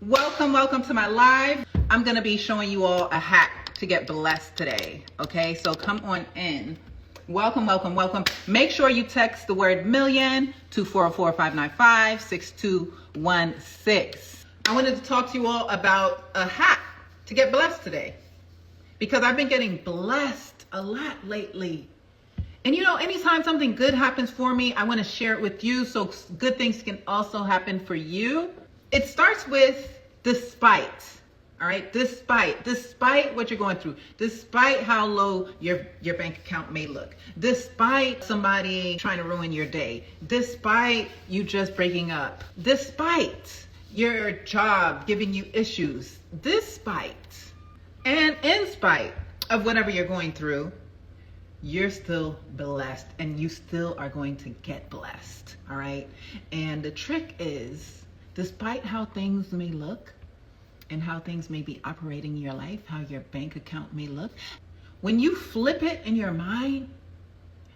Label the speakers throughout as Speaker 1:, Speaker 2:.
Speaker 1: Welcome to my live. I'm gonna be showing you all a hack to get blessed today. Okay, so come on in. Welcome. Make sure you text the word million to 404-595-6216. I wanted to talk to you all about a hack to get blessed today, because I've been getting blessed a lot lately. And you know, anytime something good happens for me, I want to share it with you so good things can also happen for you. It starts with despite. All right, despite what you're going through, despite how low your bank account may look, despite somebody trying to ruin your day, despite you just breaking up, despite your job giving you issues, despite and in spite of whatever you're going through, you're still blessed and you still are going to get blessed. All right, and the trick is, despite how things may look and how things may be operating in your life, how your bank account may look, when you flip it in your mind,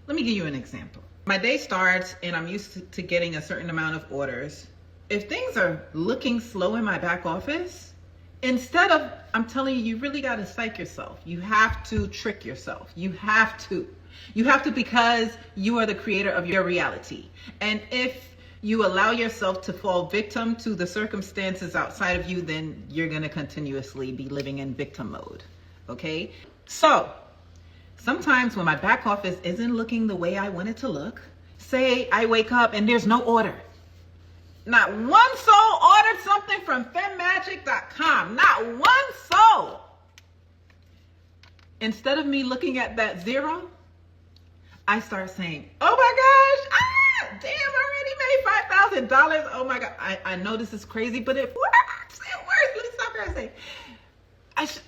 Speaker 1: let me give you an example. My day starts and I'm used to getting a certain amount of orders. If things are looking slow in my back office, instead of, I'm telling you, you really got to psych yourself. You have to trick yourself. You have to because you are the creator of your reality. And if you allow yourself to fall victim to the circumstances outside of you, then you're going to continuously be living in victim mode. Okay? So sometimes when my back office isn't looking the way I want it to look, say I wake up and there's no order. Not one soul ordered something from FEMMAGIC.com. Not one soul. Instead of me looking at that zero, I start saying, oh my gosh, damn, I already made $5,000. Oh my God. I know this is crazy, but it works. It works. Let me stop here and say,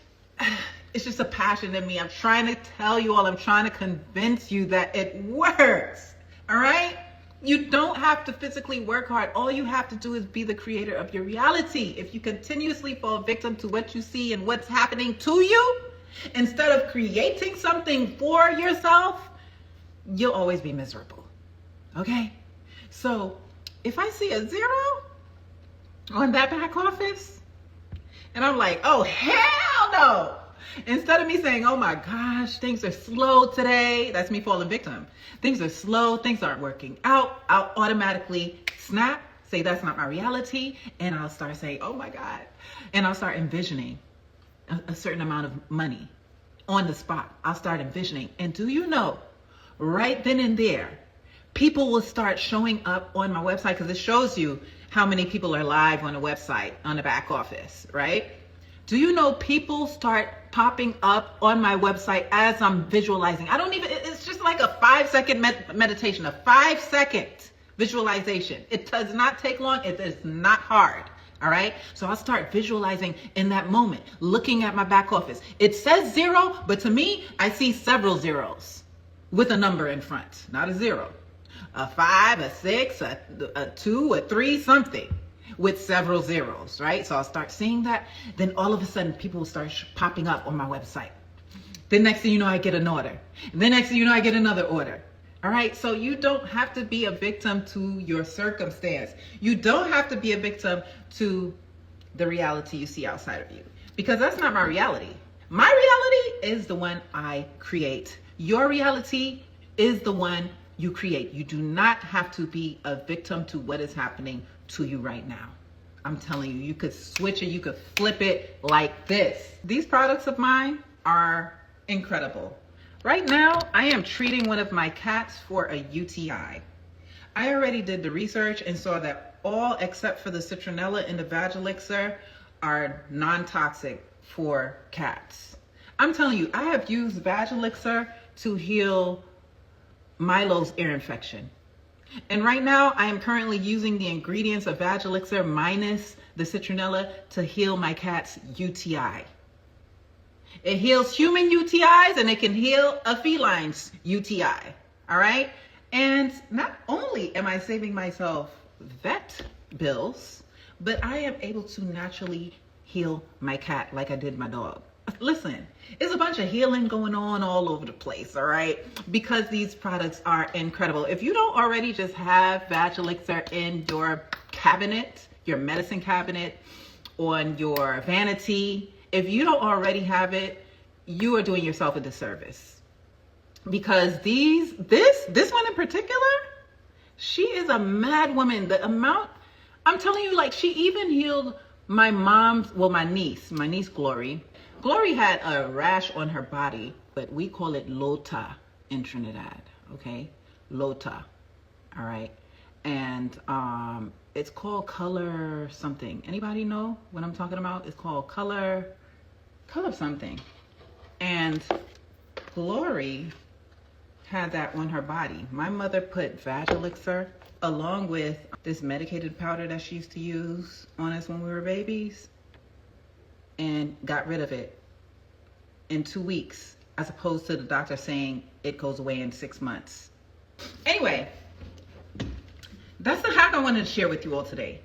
Speaker 1: it's just a passion in me. I'm trying to tell you all, I'm trying to convince you that it works. All right? You don't have to physically work hard. All you have to do is be the creator of your reality. If you continuously fall victim to what you see and what's happening to you, instead of creating something for yourself, you'll always be miserable. Okay? So if I see a zero on that back office and I'm like, oh, hell no. Instead of me saying, oh my gosh, things are slow today, that's me falling victim. Things are slow, things aren't working out. I'll automatically snap, say that's not my reality, and I'll start saying, oh my God. And I'll start envisioning a certain amount of money on the spot. I'll start envisioning. And do you know, right then and there, people will start showing up on my website, because it shows you how many people are live on the website on the back office, right? Do you know people start popping up on my website as I'm visualizing? It's just like a 5-second meditation, a 5-second visualization. It does not take long. It is not hard. All right. So I'll start visualizing in that moment, looking at my back office. It says zero, but to me, I see several zeros with a number in front, not a zero. A 5, a 6, a 2, a 3, something with several zeros, right? So I'll start seeing that. Then all of a sudden, people will start popping up on my website. Then next thing you know, I get an order. Then next thing you know, I get another order. All right? So you don't have to be a victim to your circumstance. You don't have to be a victim to the reality you see outside of you, because that's not my reality. My reality is the one I create. Your reality is the one you create. You do not have to be a victim to what is happening to you right now. I'm telling you, you could switch it, you could flip it like this. These products of mine are incredible. Right now, I am treating one of my cats for a UTI. I already did the research and saw that all except for the citronella in the Vag Elixir are non-toxic for cats. I'm telling you, I have used Vag Elixir to heal Milo's ear infection. And right now, I am currently using the ingredients of Vag Elixir minus the citronella to heal my cat's UTI. It heals human UTIs and it can heal a feline's UTI. All right? And not only am I saving myself vet bills, but I am able to naturally heal my cat like I did my dog. Listen, it's a bunch of healing going on all over the place, all right? Because these products are incredible. If you don't already just have Vag Elixir in your cabinet, your medicine cabinet, on your vanity. If you don't already have it, you are doing yourself a disservice. Because this one in particular, she is a mad woman. The amount, I'm telling you, like, she even healed my niece Glory. Glory had a rash on her body, but we call it lota in Trinidad, okay? Lota, all right? And it's called color something. Anybody know what I'm talking about? It's called color something. And Glory had that on her body. My mother put Vagelixer along with this medicated powder that she used to use on us when we were babies, and got rid of it in 2 weeks, as opposed to the doctor saying it goes away in 6 months. Anyway, that's the hack I wanted to share with you all today.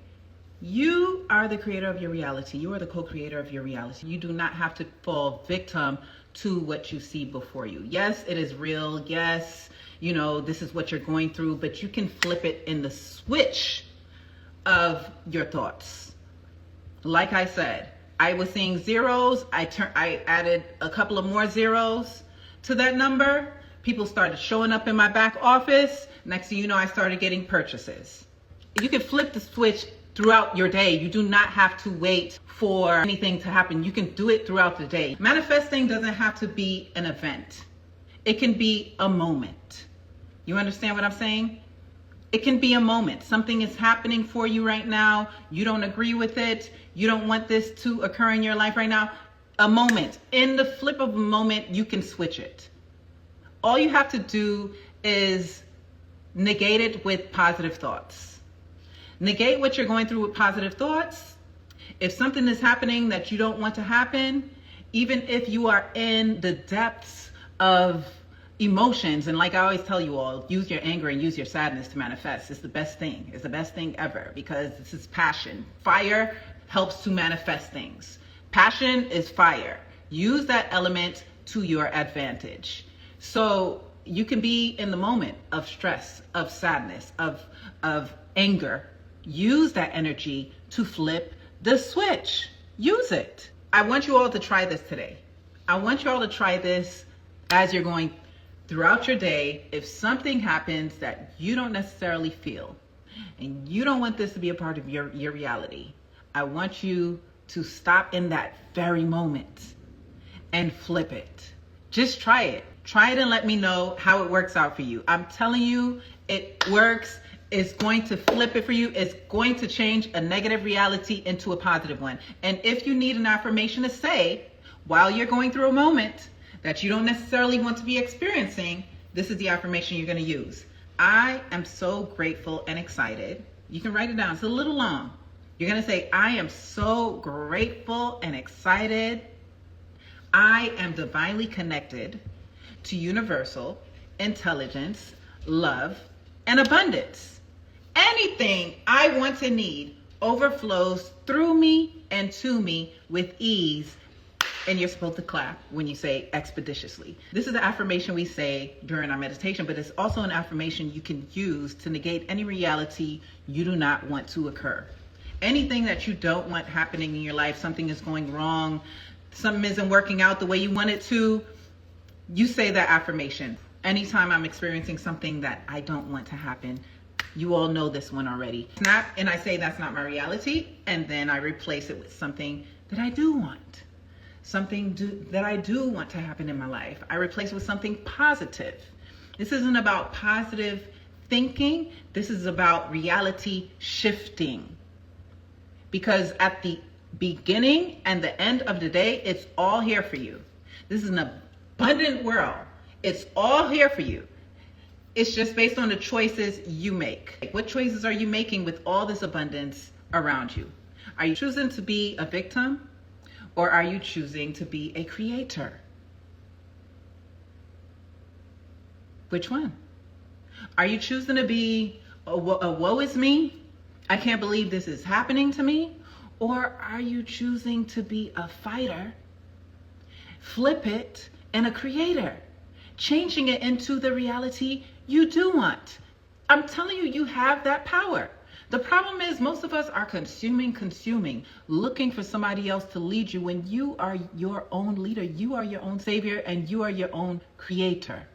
Speaker 1: You are the creator of your reality. You are the co-creator of your reality. You do not have to fall victim to what you see before you. Yes, it is real. Yes, you know, this is what you're going through, but you can flip it in the switch of your thoughts. Like I said, I was seeing zeros. I added a couple of more zeros to that number. People started showing up in my back office. Next thing you know, I started getting purchases. You can flip the switch throughout your day. You do not have to wait for anything to happen. You can do it throughout the day. Manifesting doesn't have to be an event. It can be a moment. You understand what I'm saying? It can be a moment. Something is happening for you right now. You don't agree with it. You don't want this to occur in your life right now. A moment. In the flip of a moment, you can switch it. All you have to do is negate it with positive thoughts. Negate what you're going through with positive thoughts. If something is happening that you don't want to happen, even if you are in the depths of emotions, and like I always tell you all, use your anger and use your sadness to manifest. It's the best thing. It's the best thing ever, because this is passion. Fire helps to manifest things. Passion is fire. Use that element to your advantage. So you can be in the moment of stress, of sadness, of anger. Use that energy to flip the switch. Use it. I want you all to try this today. I want you all to try this as you're going throughout your day. If something happens that you don't necessarily feel, and you don't want this to be a part of your reality, I want you to stop in that very moment and flip it. Just try it. Try it and let me know how it works out for you. I'm telling you, it works. It's going to flip it for you. It's going to change a negative reality into a positive one. And if you need an affirmation to say while you're going through a moment that you don't necessarily want to be experiencing, this is the affirmation you're going to use. I am so grateful and excited. You can write it down. It's a little long. You're going to say, I am so grateful and excited. I am divinely connected to universal intelligence, love, and abundance. Anything I want and need overflows through me and to me with ease. And you're supposed to clap when you say expeditiously. This is the affirmation we say during our meditation, but it's also an affirmation you can use to negate any reality you do not want to occur. Anything that you don't want happening in your life, something is going wrong, something isn't working out the way you want it to, you say that affirmation. Anytime I'm experiencing something that I don't want to happen, you all know this one already. Snap, and I say that's not my reality, and then I replace it with something that I do want. That I do want to happen in my life. I replace it with something positive. This isn't about positive thinking. This is about reality shifting. Because at the beginning and the end of the day, it's all here for you. This is an abundant world. It's all here for you. It's just based on the choices you make. What choices are you making with all this abundance around you? Are you choosing to be a victim, or are you choosing to be a creator? Which one? Are you choosing to be a woe is me? I can't believe this is happening to me. Or are you choosing to be a fighter, flip it, and a creator, changing it into the reality you do want? I'm telling you, you have that power. The problem is most of us are consuming, looking for somebody else to lead you when you are your own leader, you are your own savior, and you are your own creator.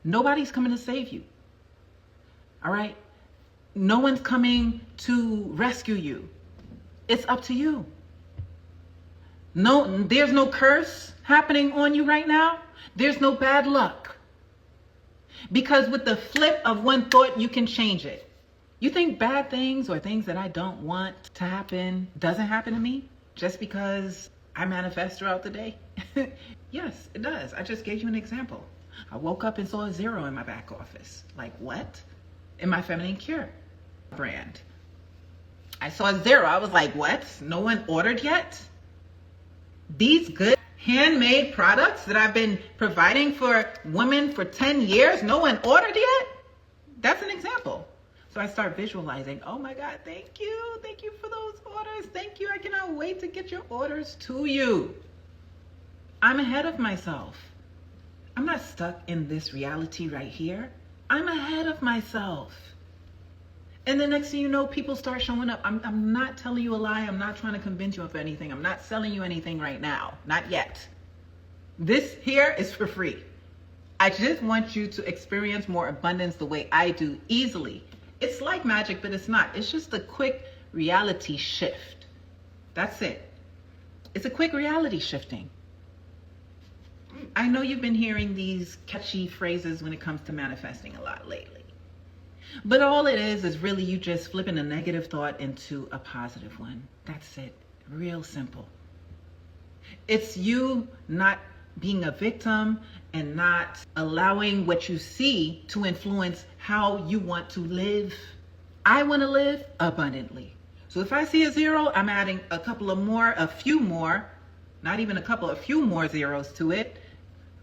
Speaker 1: Nobody's coming to save you. All right? No one's coming to rescue you. It's up to you. No, there's no curse happening on you right now. There's no bad luck. Because with the flip of one thought, you can change it. You think bad things or things that I don't want to happen doesn't happen to me just because I manifest throughout the day? Yes, it does. I just gave you an example. I woke up and saw a 0 in my back office. Like, what? In my Feminine Cure brand. I saw a 0. I was like, what? No one ordered yet? These good handmade products that I've been providing for women for 10 years, no one ordered yet? That's an example. So I start visualizing, oh my God, thank you. Thank you for those orders. Thank you. I cannot wait to get your orders to you. I'm ahead of myself. I'm not stuck in this reality right here. I'm ahead of myself. And the next thing you know, people start showing up. I'm not telling you a lie. I'm not trying to convince you of anything. I'm not selling you anything right now. Not yet. This here is for free. I just want you to experience more abundance the way I do, easily. It's like magic, but it's not. It's just a quick reality shift. That's it. It's a quick reality shifting. I know you've been hearing these catchy phrases when it comes to manifesting a lot lately. But all it is really you just flipping a negative thought into a positive one. That's it. Real simple. It's you not being a victim and not allowing what you see to influence how you want to live. I want to live abundantly. So if I see a 0, I'm adding a few more, not even a couple, a few more zeros to it,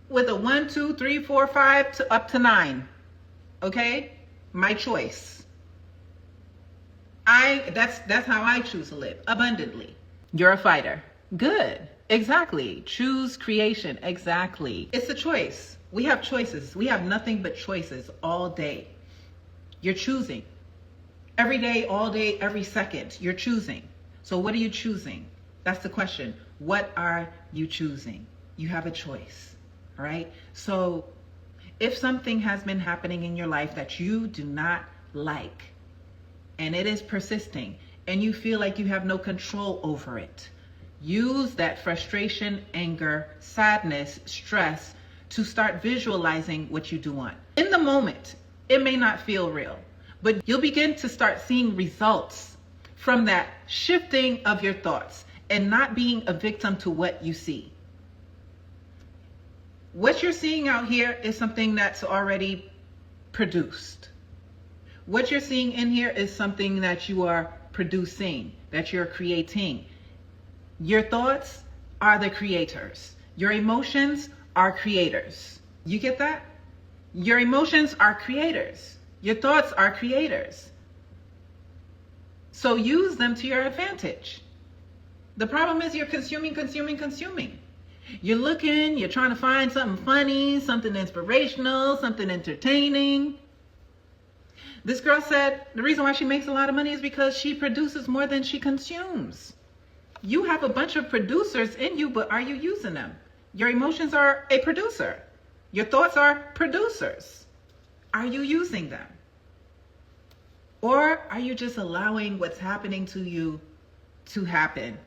Speaker 1: with a 1, 2, 3, 4, 5 to up to 9. Okay? My choice. That's how I choose to live, abundantly. You're a fighter. Good. Exactly. Choose creation. Exactly. It's a choice. We have choices. We have nothing but choices all day. You're choosing. Every day, all day, every second, you're choosing. So what are you choosing? That's the question. What are you choosing? You have a choice. All right? So if something has been happening in your life that you do not like, and it is persisting, and you feel like you have no control over it, use that frustration, anger, sadness, stress to start visualizing what you do want. In the moment, it may not feel real, but you'll begin to start seeing results from that shifting of your thoughts and not being a victim to what you see. What you're seeing out here is something that's already produced. What you're seeing in here is something that you are producing, that you're creating. Your thoughts are the creators. Your emotions are creators. You get that? Your emotions are creators. Your thoughts are creators. So use them to your advantage. The problem is you're consuming. You're looking, you're trying to find something funny, something inspirational, something entertaining. This girl said the reason why she makes a lot of money is because she produces more than she consumes. You have a bunch of producers in you, but are you using them? Your emotions are a producer. Your thoughts are producers. Are you using them? Or are you just allowing what's happening to you to happen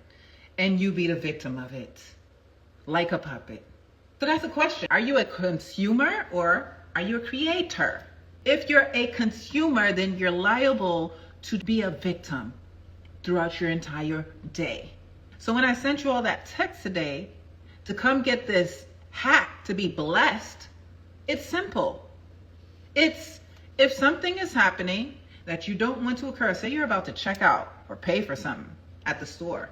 Speaker 1: and you be the victim of it? Like a puppet. So that's a question. Are you a consumer or are you a creator? If you're a consumer, then you're liable to be a victim throughout your entire day. So when I sent you all that text today to come get this hack to be blessed, it's simple. It's if something is happening that you don't want to occur, say you're about to check out or pay for something at the store.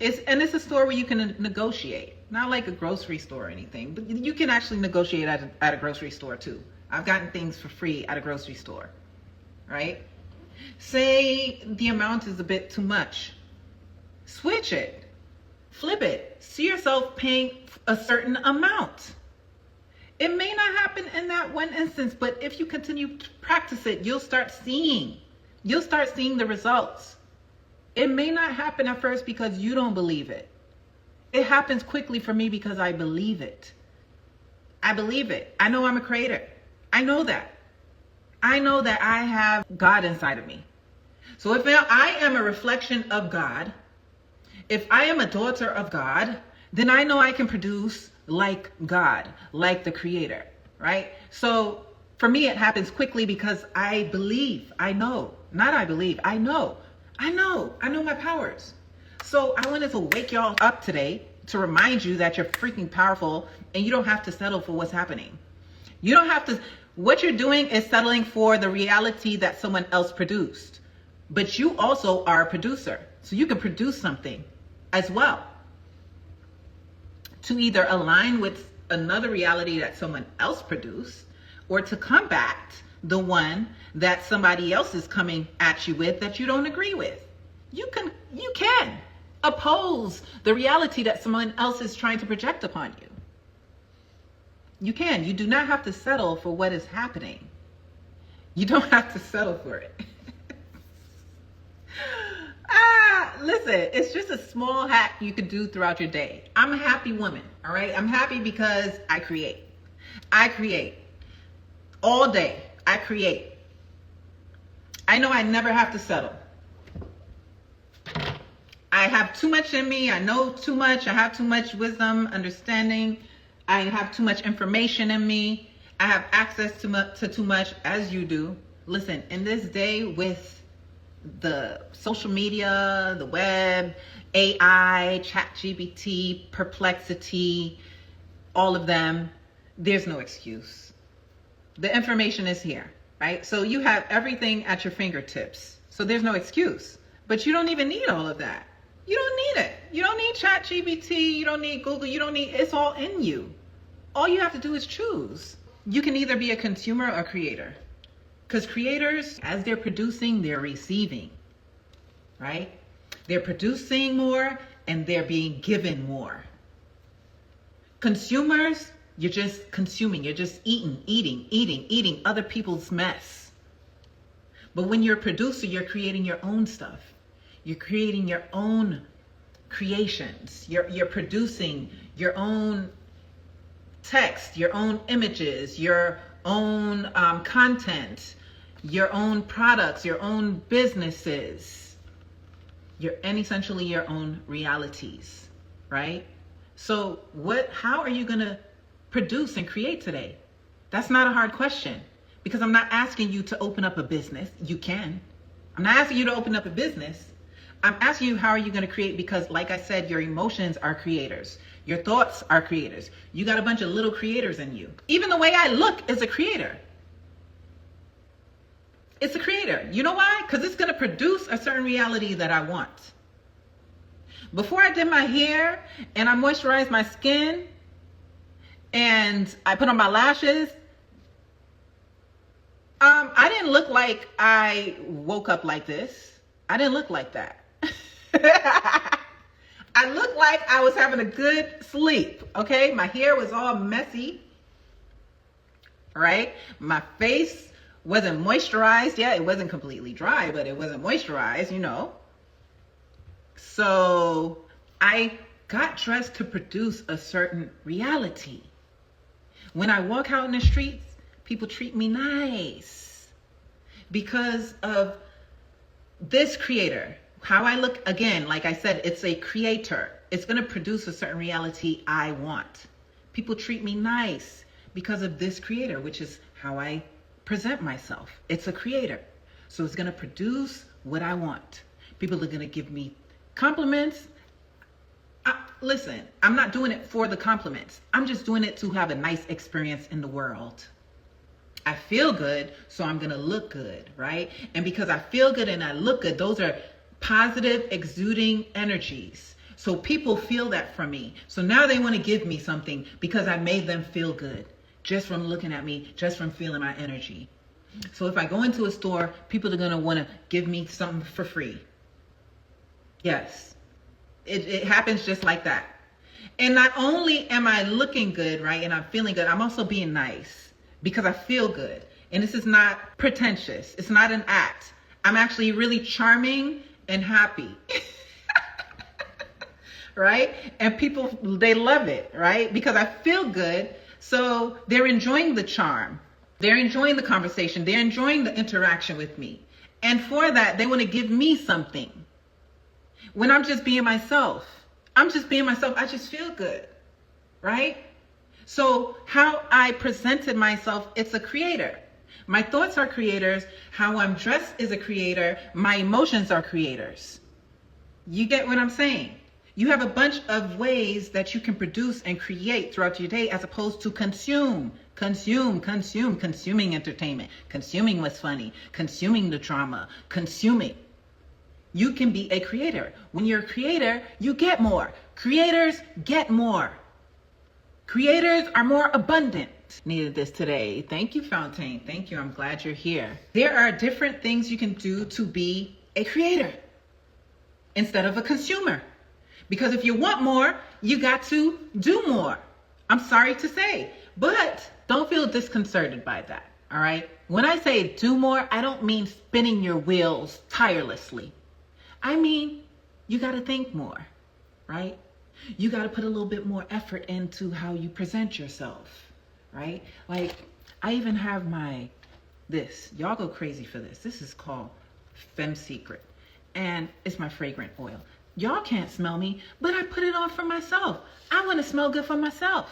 Speaker 1: It's a store where you can negotiate, not like a grocery store or anything, but you can actually negotiate at a grocery store too. I've gotten things for free at a grocery store, right? Say the amount is a bit too much. Switch it, flip it, see yourself paying a certain amount. It may not happen in that one instance, but if you continue to practice it, you'll start seeing You'll start seeing the results. It may not happen at first because you don't believe it. It happens quickly for me because I believe it. I believe it. I know I'm a creator. I know that. I know that I have God inside of me. So if I am a reflection of God, if I am a daughter of God, then I know I can produce like God, like the creator, right? So for me, it happens quickly because I believe, I know, not I believe, I know my powers. So I wanted to wake y'all up today to remind you that you're freaking powerful and you don't have to settle for what's happening. You don't have to, what you're doing is settling for the reality that someone else produced. But you also are a producer. So you can produce something as well to either align with another reality that someone else produced or to combat the one that somebody else is coming at you with that you don't agree with. You can oppose the reality that someone else is trying to project upon you. You can. You do not have to settle for what is happening. You don't have to settle for it. Listen, it's just a small hack you could do throughout your day. I'm a happy woman, all right? I'm happy because I create. I create. All day, I create. I know I never have to settle. I have too much in me. I know too much. I have too much wisdom, understanding. I have too much information in me. I have access to too much, as you do. Listen, in this day with the social media, the web, AI, ChatGPT, Perplexity, all of them, there's no excuse. The information is here, right? So you have everything at your fingertips. So there's no excuse. But you don't even need all of that. You don't need it. You don't need ChatGPT. You don't need Google. You don't need, it's all in you. All you have to do is choose. You can either be a consumer or a creator. Because creators, as they're producing, they're receiving, right? They're producing more and they're being given more. Consumers, you're just consuming. You're just eating other people's mess. But when you're a producer, you're creating your own stuff. You're creating your own creations. You're producing your own text, your own images, your own content, your own products, your own businesses, and essentially your own realities, right? So how are you going to produce and create today? That's not a hard question because I'm not asking you to open up a business. You can. I'm not asking you to open up a business. I'm asking you, how are you going to create? Because like I said, your emotions are creators. Your thoughts are creators. You got a bunch of little creators in you. Even the way I look is a creator. It's a creator. You know why? Because it's going to produce a certain reality that I want. Before I did my hair and I moisturized my skin and I put on my lashes, I didn't look like I woke up like this. I didn't look like that. I looked like I was having a good sleep, okay? My hair was all messy, right? My face wasn't moisturized. Yeah, it wasn't completely dry, but it wasn't moisturized, you know. So I got dressed to produce a certain reality. When I walk out in the streets, people treat me nice because of this creator. How I look, again, like I said, it's a creator. It's going to produce a certain reality I want. People treat me nice because of this creator, which is how I present myself. It's a creator. So it's going to produce what I want. People are going to give me compliments. Listen, I'm not doing it for the compliments. I'm just doing it to have a nice experience in the world. I feel good, so I'm going to look good, right? And because I feel good and I look good, those are positive, exuding energies. So people feel that from me. So now they want to give me something because I made them feel good just from looking at me, just from feeling my energy. So if I go into a store, people are going to want to give me something for free. Yes, it happens just like that. And not only am I looking good, right, and I'm feeling good, I'm also being nice because I feel good. And this is not pretentious. It's not an act. I'm actually really charming and happy. Right? And people, they love it, right? Because I feel good. So they're enjoying the charm. They're enjoying the conversation. They're enjoying the interaction with me. And for that, they want to give me something. When I'm just being myself, I just feel good, right? So how I presented myself, it's a creator. My thoughts are creators. How I'm dressed is a creator. My emotions are creators. You get what I'm saying? You have a bunch of ways that you can produce and create throughout your day, as opposed to consuming entertainment, consuming what's funny, consuming the drama, consuming. You can be a creator. When you're a creator, you get more. Creators get more. Creators are more abundant. Needed this today. Thank you, Fontaine. Thank you. I'm glad you're here. There are different things you can do to be a creator instead of a consumer. Because if you want more, you got to do more. I'm sorry to say, but don't feel disconcerted by that, all right? When I say do more, I don't mean spinning your wheels tirelessly. I mean, you got to think more, right? You got to put a little bit more effort into how you present yourself, right? Like, I even have this. Y'all go crazy for this. This is called FEMMAGIC, and it's my fragrant oil. Y'all can't smell me, but I put it on for myself. I want to smell good for myself.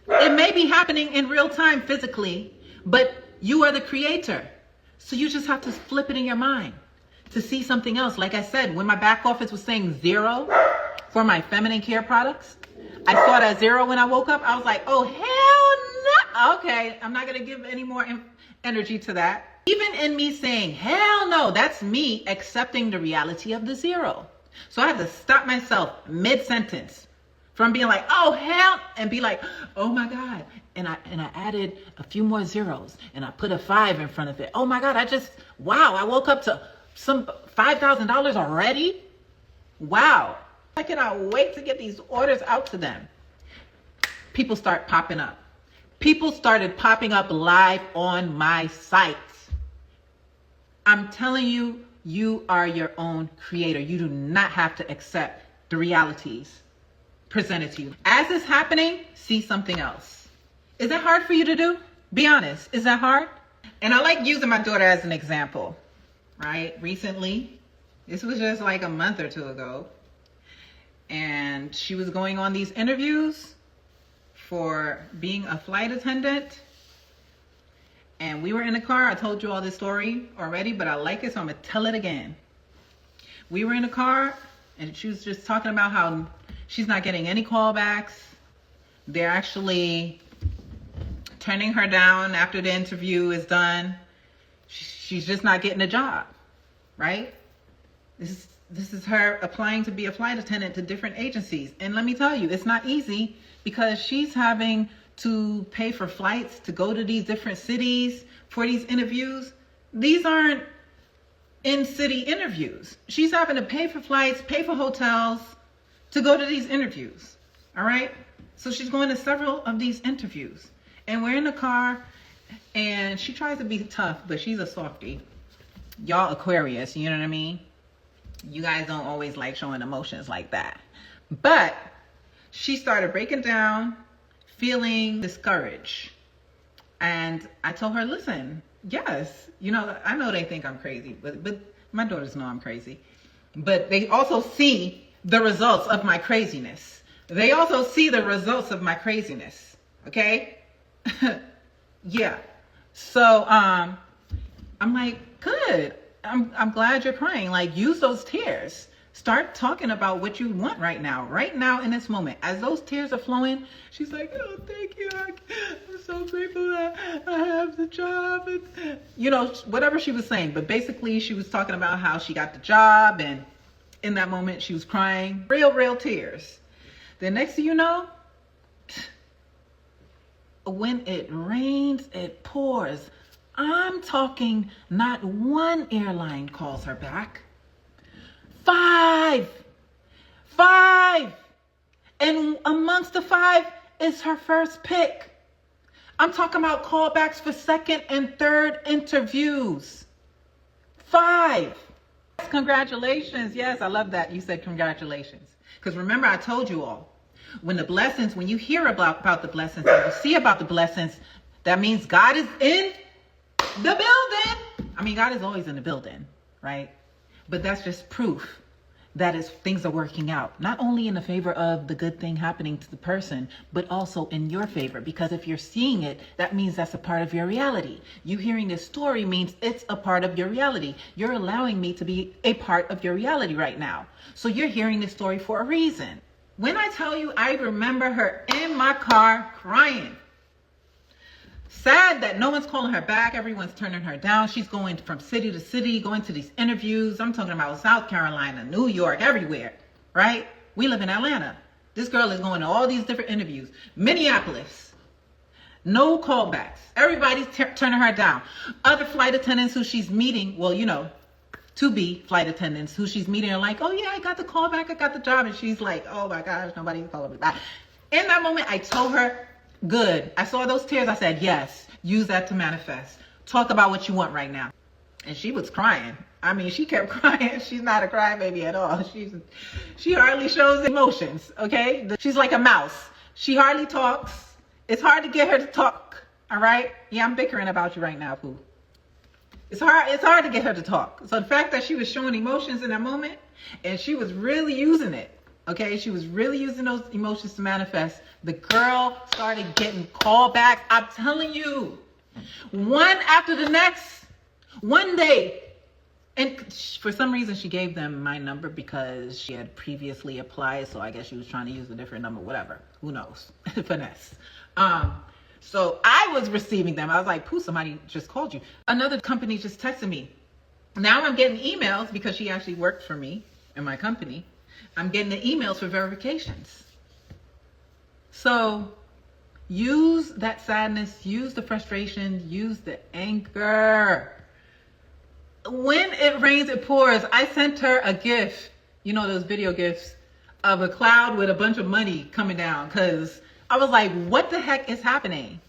Speaker 1: It may be happening in real time physically, but you are the creator. So you just have to flip it in your mind to see something else. Like I said, when my back office was saying 0 for my feminine care products, I saw that 0 when I woke up. I was like, oh, hell no. Okay, I'm not going to give any more energy to that. Even in me saying, hell no, that's me accepting the reality of the 0. So I have to stop myself mid-sentence from being like, oh, hell, and be like, oh, my God. And I added a few more zeros, and I put a 5 in front of it. Oh, my God, wow, I woke up to some $5,000 already? Wow. I cannot wait to get these orders out to them. People start popping up. People started popping up live on my site. I'm telling you, you are your own creator. You do not have to accept the realities presented to you. As it's happening, see something else. Is that hard for you to do? Be honest. Is that hard? And I like using my daughter as an example, right? Recently, this was just like a month or two ago, and she was going on these interviews for being a flight attendant. And we were in the car. I told you all this story already, but I like it, so I'm going to tell it again. We were in the car, and she was just talking about how she's not getting any callbacks. They're actually turning her down after the interview is done. She's just not getting a job, right? This is her applying to be a flight attendant to different agencies. And let me tell you, it's not easy because she's having to pay for flights to go to these different cities for these interviews. These aren't in-city interviews. She's having to pay for flights, pay for hotels to go to these interviews. All right? So she's going to several of these interviews. And we're in the car, and she tries to be tough, but she's a softie. Y'all Aquarius, you know what I mean? You guys don't always like showing emotions like that. But she started breaking down, feeling discouraged. And I told her, listen, yes, I know they think I'm crazy, but my daughters know I'm crazy. But they also see the results of my craziness. They also see the results of my craziness. Okay? Yeah. So I'm like, good. I'm glad you're crying. Like, use those tears. Start talking about what you want right now in this moment. As those tears are flowing, she's like, oh, thank you. I'm so grateful that I have the job. And, whatever she was saying. But basically, she was talking about how she got the job. And in that moment, she was crying. Real tears. The next thing you know, when it rains, it pours. I'm talking not one airline calls her back. 5. And amongst the 5 is her first pick. I'm talking about callbacks for second and third interviews. 5. Congratulations. Yes, I love that you said congratulations. Because remember, I told you all, when you hear about the blessings, and you see about the blessings, that means God is in the building. I mean, God is always in the building, right? But that's just proof that things are working out, not only in the favor of the good thing happening to the person, but also in your favor. Because if you're seeing it, that means that's a part of your reality. You hearing this story means it's a part of your reality. You're allowing me to be a part of your reality right now. So you're hearing this story for a reason. When I tell you, I remember her in my car crying. Sad that no one's calling her back. Everyone's turning her down. She's going from city to city, going to these interviews. I'm talking about South Carolina, New York, everywhere, right? We live in Atlanta. This girl is going to all these different interviews. Minneapolis, no callbacks. Everybody's turning her down. Other flight attendants who she's meeting, well, to-be flight attendants who she's meeting are like, oh yeah, I got the call back, I got the job. And she's like, oh my gosh, nobody's calling me back. In that moment, I told her, good. I saw those tears. I said, yes, use that to manifest. Talk about what you want right now. And she was crying. I mean, she kept crying. She's not a crybaby at all. She hardly shows emotions, okay? She's like a mouse. She hardly talks. It's hard to get her to talk, all right? Yeah, I'm bickering about you right now, Pooh. It's hard to get her to talk. So the fact that she was showing emotions in that moment, and she was really using it, okay? She was really using those emotions to manifest. The girl started getting called back. I'm telling you, one after the next, one day. And for some reason, she gave them my number because she had previously applied. So I guess she was trying to use a different number, whatever. Who knows? Finesse. So I was receiving them. I was like, Pooh, somebody just called you. Another company just texted me. Now I'm getting emails because she actually worked for me in my company. I'm getting the emails for verifications. So use that sadness, use the frustration, use the anger. When it rains, it pours. I sent her a GIF, those video GIFs of a cloud with a bunch of money coming down, because I was like, what the heck is happening?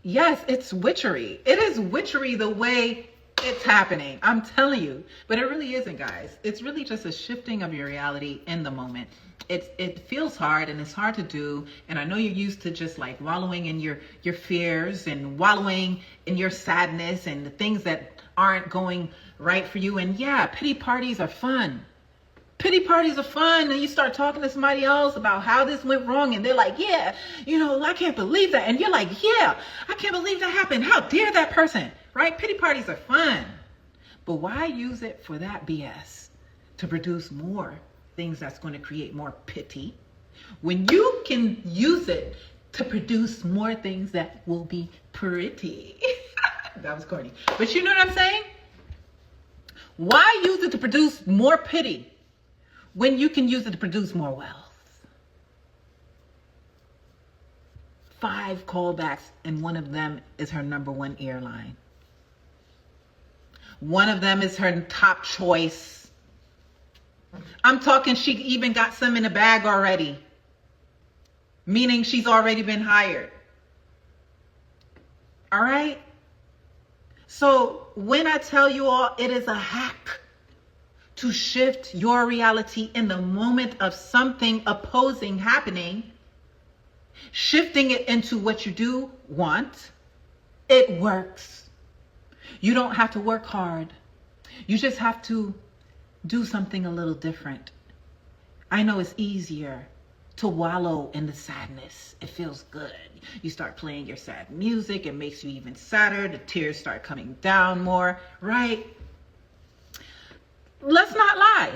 Speaker 1: Yes, it's witchery. It is witchery the way it's happening. I'm telling you. But it really isn't, guys. It's really just a shifting of your reality in the moment. It feels hard, and it's hard to do. And I know you're used to just like wallowing in your fears and wallowing in your sadness and the things that aren't going right for you. And yeah, pity parties are fun. Pity parties are fun. And you start talking to somebody else about how this went wrong. And they're like, yeah, I can't believe that. And you're like, yeah, I can't believe that happened. How dare that person, right? Pity parties are fun. But why use it for that BS to produce more things that's going to create more pity when you can use it to produce more things that will be pretty? That was corny. But you know what I'm saying? Why use it to produce more pity when you can use it to produce more wealth? 5 callbacks, and one of them is her #1 airline. One of them is her top choice. I'm talking, she even got some in the bag already, meaning she's already been hired. All right? So when I tell you all, it is a hack to shift your reality in the moment of something opposing happening, shifting it into what you do want. It works. You don't have to work hard. You just have to do something a little different. I know it's easier to wallow in the sadness. It feels good. You start playing your sad music. It makes you even sadder. The tears start coming down more, right? Let's not lie.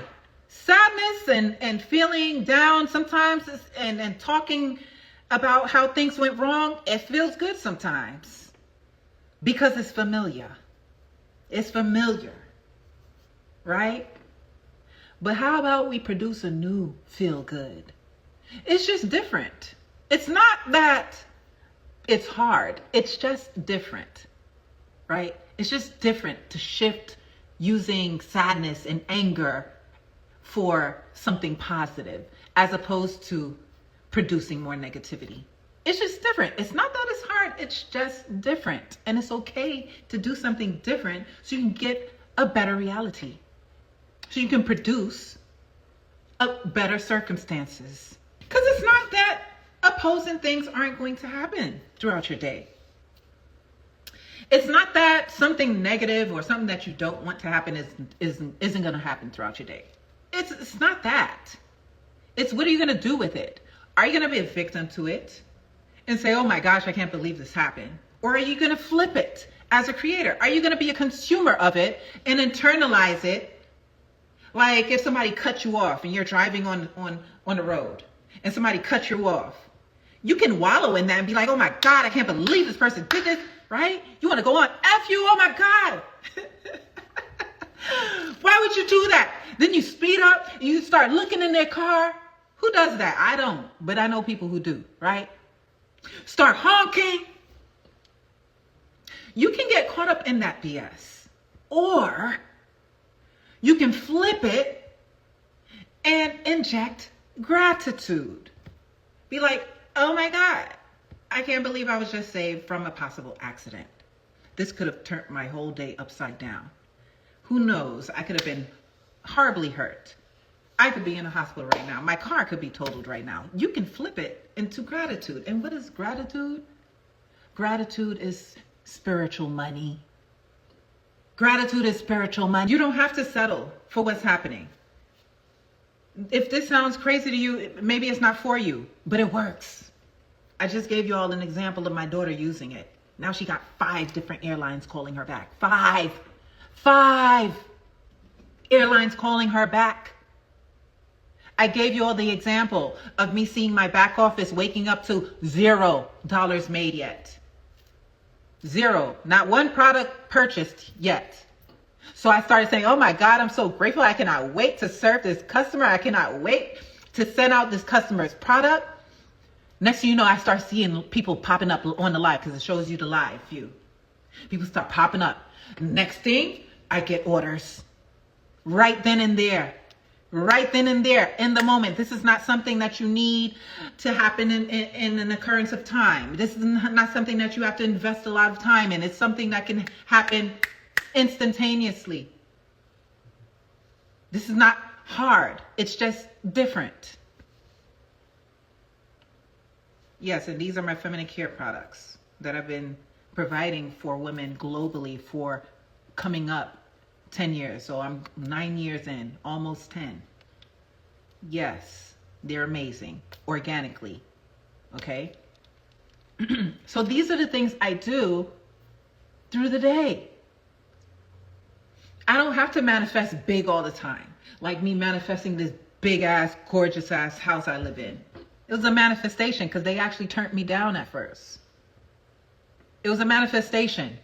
Speaker 1: Sadness and feeling down sometimes and talking about how things went wrong, it feels good sometimes because it's familiar. It's familiar, right? But how about we produce a new feel good? It's just different. It's not that it's hard. It's just different, right? It's just different to shift using sadness and anger for something positive as opposed to producing more negativity. It's just different. It's not that it's hard. It's just different. And it's okay to do something different so you can get a better reality. So you can produce better circumstances. Because it's not that opposing things aren't going to happen throughout your day. It's not that something negative or something that you don't want to happen isn't going to happen throughout your day. It's not that. It's what are you going to do with it? Are you going to be a victim to it and say, oh my gosh, I can't believe this happened? Or are you going to flip it as a creator? Are you going to be a consumer of it and internalize it? Like if somebody cut you off and you're driving on the road and somebody cut you off, you can wallow in that and be like, oh my God, I can't believe this person did this, right? You want to go on, F you, oh my God. Why would you do that? Then you speed up, you start looking in their car. Who does that? I don't, but I know people who do, right? Start honking. You can get caught up in that BS. Or you can flip it and inject gratitude. Be like, oh my God, I can't believe I was just saved from a possible accident. This could have turned my whole day upside down. Who knows? I could have been horribly hurt. I could be in a hospital right now. My car could be totaled right now. You can flip it into gratitude. And what is gratitude? Gratitude is spiritual money. Gratitude is spiritual money. You don't have to settle for what's happening. If this sounds crazy to you, maybe it's not for you, but it works. I just gave you all an example of my daughter using it. Now she got 5 different airlines calling her back. 5 airlines calling her back. I gave you all the example of me seeing my back office waking up to $0 made yet. 0, not one product purchased yet. So I started saying, oh my God, I'm so grateful. I cannot wait to serve this customer. I cannot wait to send out this customer's product. Next thing you know, I start seeing people popping up on the live because it shows you the live view. People start popping up. Next thing, I get orders right then and there. Right then and there, in the moment. This is not something that you need to happen in an occurrence of time. This is not something that you have to invest a lot of time in. It's something that can happen instantaneously. This is not hard. It's just different. Yes, and these are my feminine care products that I've been providing for women globally for coming up 10 years. So I'm 9 years in, almost 10. Yes, they're amazing organically. Okay. So these are the things I do through the day. I don't have to manifest big all the time. Like me manifesting this big ass, gorgeous ass house I live in. It was a manifestation because they actually turned me down at first. It was a manifestation.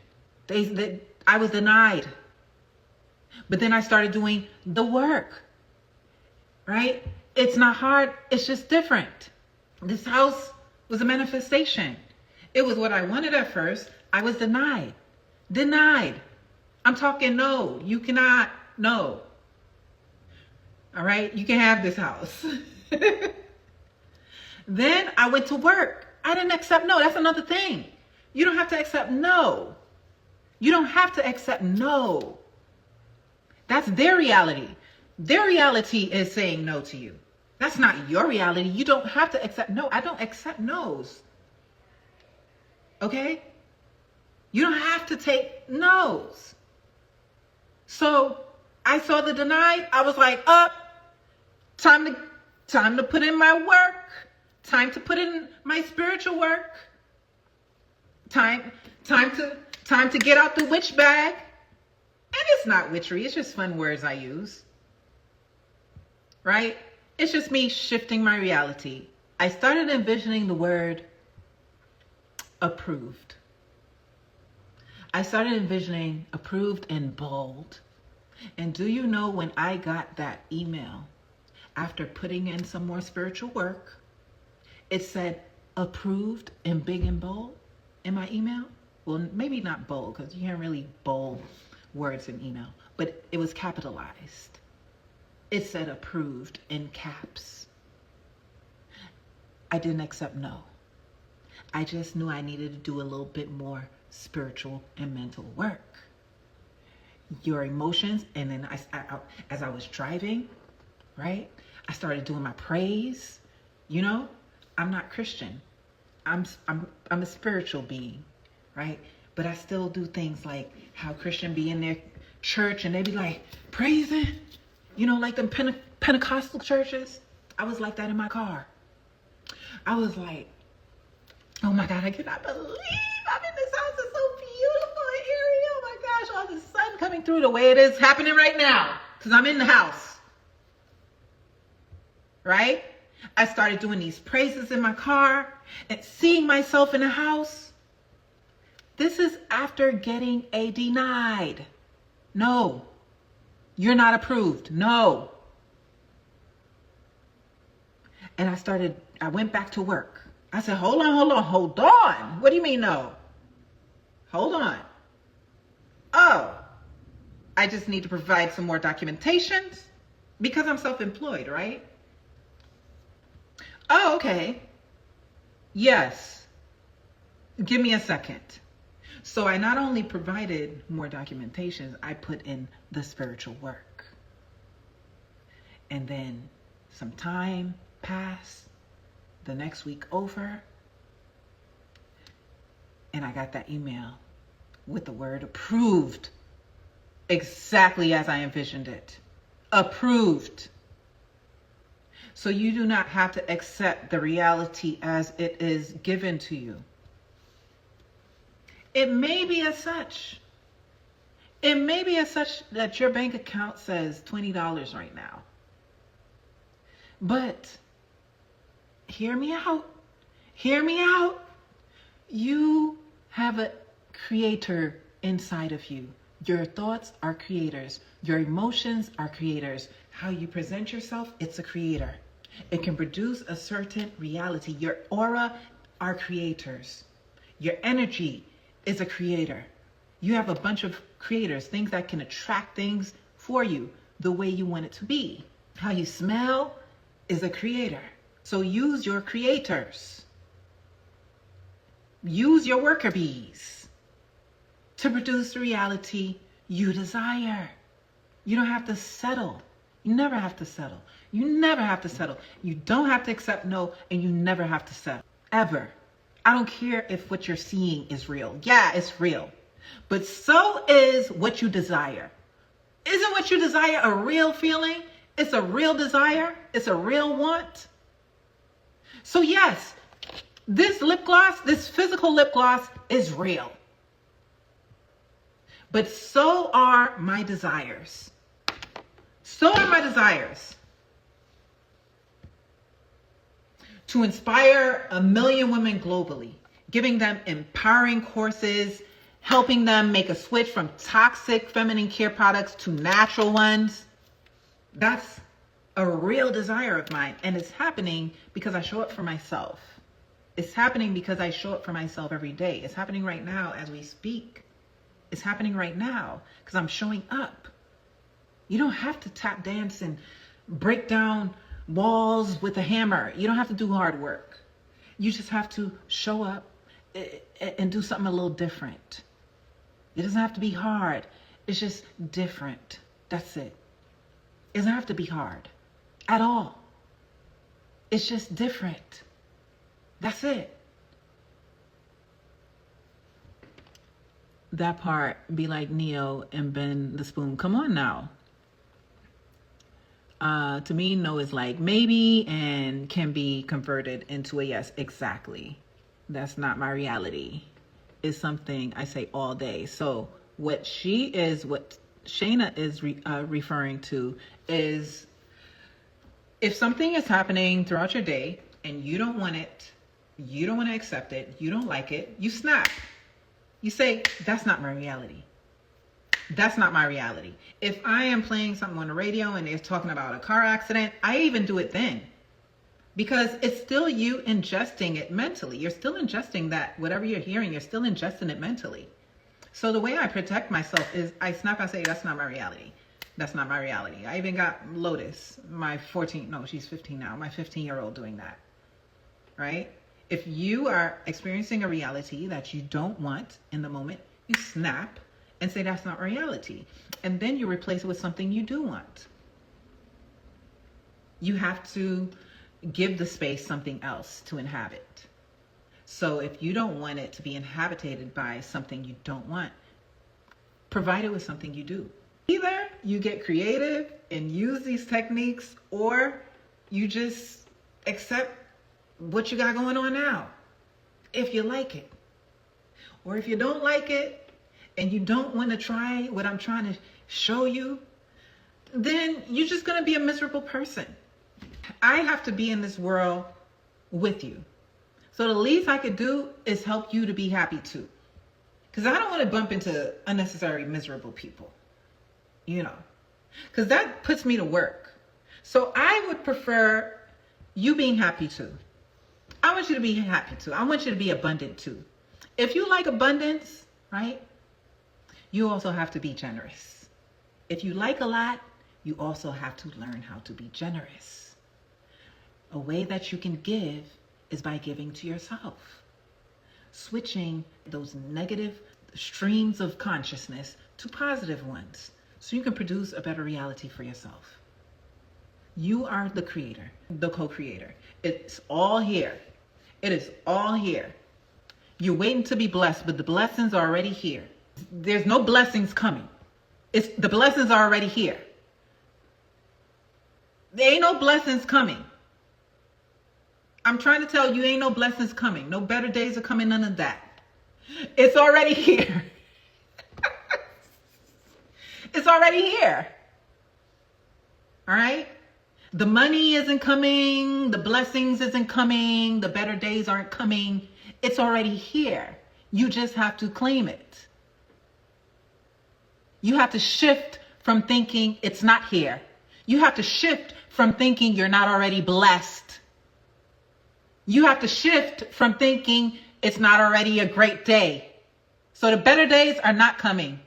Speaker 1: I was denied. But then I started doing the work, right? It's not hard. It's just different. This house was a manifestation. It was what I wanted at first. I was denied. Denied. I'm talking no. You cannot. No. All right? You can have this house. Then I went to work. I didn't accept no. That's another thing. You don't have to accept no. You don't have to accept no. That's their reality. Their reality is saying no to you. That's not your reality. You don't have to accept no. I don't accept no's. Okay? You don't have to take no's. So I saw the denied. I was like, up. Time to put in my work. Time to put in my spiritual work. Time to get out the witch bag. And it's not witchery. It's just fun words I use. Right? It's just me shifting my reality. I started envisioning the word approved. I started envisioning approved in bold. And do you know when I got that email after putting in some more spiritual work, it said approved in big and bold in my email? Well, maybe not bold because you can't really bold words in email, but it was capitalized. It said approved in caps. I didn't accept no. I just knew I needed to do a little bit more spiritual and mental work. your emotions. And then as I was driving, right, I started doing my praise. You know, I'm not Christian. I'm a spiritual being, right? But I still do things like how Christian be in their church and they be like praising, you know, like them Pentecostal churches. I was like that in my car. I was like, oh my God, I cannot believe I'm in this house. It's so beautiful and airy. Oh my gosh, all the sun coming through the way it is happening right now because I'm in the house, right? I started doing these praises in my car and seeing myself in the house. This is after getting a denied. No, you're not approved. No. And I went back to work. I said, hold on. What do you mean no? Hold on. Oh, I just need to provide some more documentations because I'm self-employed, right? Oh, okay. Yes. Give me a second. So I not only provided more documentations, I put in the spiritual work. And then some time passed, the next week over, and I got that email with the word approved, exactly as I envisioned it. Approved. So you do not have to accept the reality as it is given to you. It may be as such. It may be as such that your bank account says $20 right now. But hear me out. Hear me out. You have a creator inside of you. Your thoughts are creators. Your emotions are creators. How you present yourself, it's a creator. It can produce a certain reality. Your aura are creators. Your energy is a creator. You have a bunch of creators, things that can attract things for you the way you want it to be. How you smell is a creator. So use your creators. Use your worker bees to produce the reality you desire. You don't have to settle. You never have to settle. You never have to settle. You don't have to accept no, and you never have to settle. Ever. I don't care if what you're seeing is real. Yeah, it's real. But so is what you desire. Isn't what you desire a real feeling? It's a real desire. It's a real want. So yes, this lip gloss, this physical lip gloss is real. But so are my desires. So are my desires. To inspire 1 million women globally, giving them empowering courses, helping them make a switch from toxic feminine care products to natural ones. That's a real desire of mine. And it's happening because I show up for myself. It's happening because I show up for myself every day. It's happening right now as we speak. It's happening right now because I'm showing up. You don't have to tap dance and break down walls with a hammer. You don't have to do hard work. You just have to show up and do something a little different. It doesn't have to be hard. It's just different. That's it. It doesn't have to be hard at all. It's just different. That's it. That part be like Neo and Ben the Spoon. Come on now. To me, no is like maybe and can be converted into a yes. Exactly. That's not my reality. It's something I say all day. So what Shayna is referring to is if something is happening throughout your day and you don't want it, you don't want to accept it, you don't like it, you snap. You say, that's not my reality. That's not my reality. If I am playing something on the radio and they're talking about a car accident, I even do it then. Because it's still you ingesting it mentally. You're still ingesting that, whatever you're hearing, you're still ingesting it mentally. So the way I protect myself is I snap and say, that's not my reality. That's not my reality. I even got Lotus, she's 15 now, my 15-year-old doing that, right? If you are experiencing a reality that you don't want in the moment, you snap and say that's not reality. And then you replace it with something you do want. You have to give the space something else to inhabit. So if you don't want it to be inhabited by something you don't want, provide it with something you do. Either you get creative and use these techniques, or you just accept what you got going on now, if you like it. Or if you don't like it and you don't want to try what I'm trying to show you, then you're just going to be a miserable person. I have to be in this world with you. So the least I could do is help you to be happy too. Because I don't want to bump into unnecessary miserable people, you know, because that puts me to work. So I would prefer you being happy too. I want you to be happy too. I want you to be abundant too. If you like abundance, right, you also have to be generous. If you like a lot, you also have to learn how to be generous. A way that you can give is by giving to yourself. Switching those negative streams of consciousness to positive ones so you can produce a better reality for yourself. You are the creator, the co-creator. It's all here. It is all here. You're waiting to be blessed, but the blessings are already here. There's no blessings coming. The blessings are already here. There ain't no blessings coming. I'm trying to tell you, ain't no blessings coming. No better days are coming, none of that. It's already here. It's already here. All right? The money isn't coming. The blessings isn't coming. The better days aren't coming. It's already here. You just have to claim it. You have to shift from thinking it's not here. You have to shift from thinking you're not already blessed. You have to shift from thinking it's not already a great day. So the better days are not coming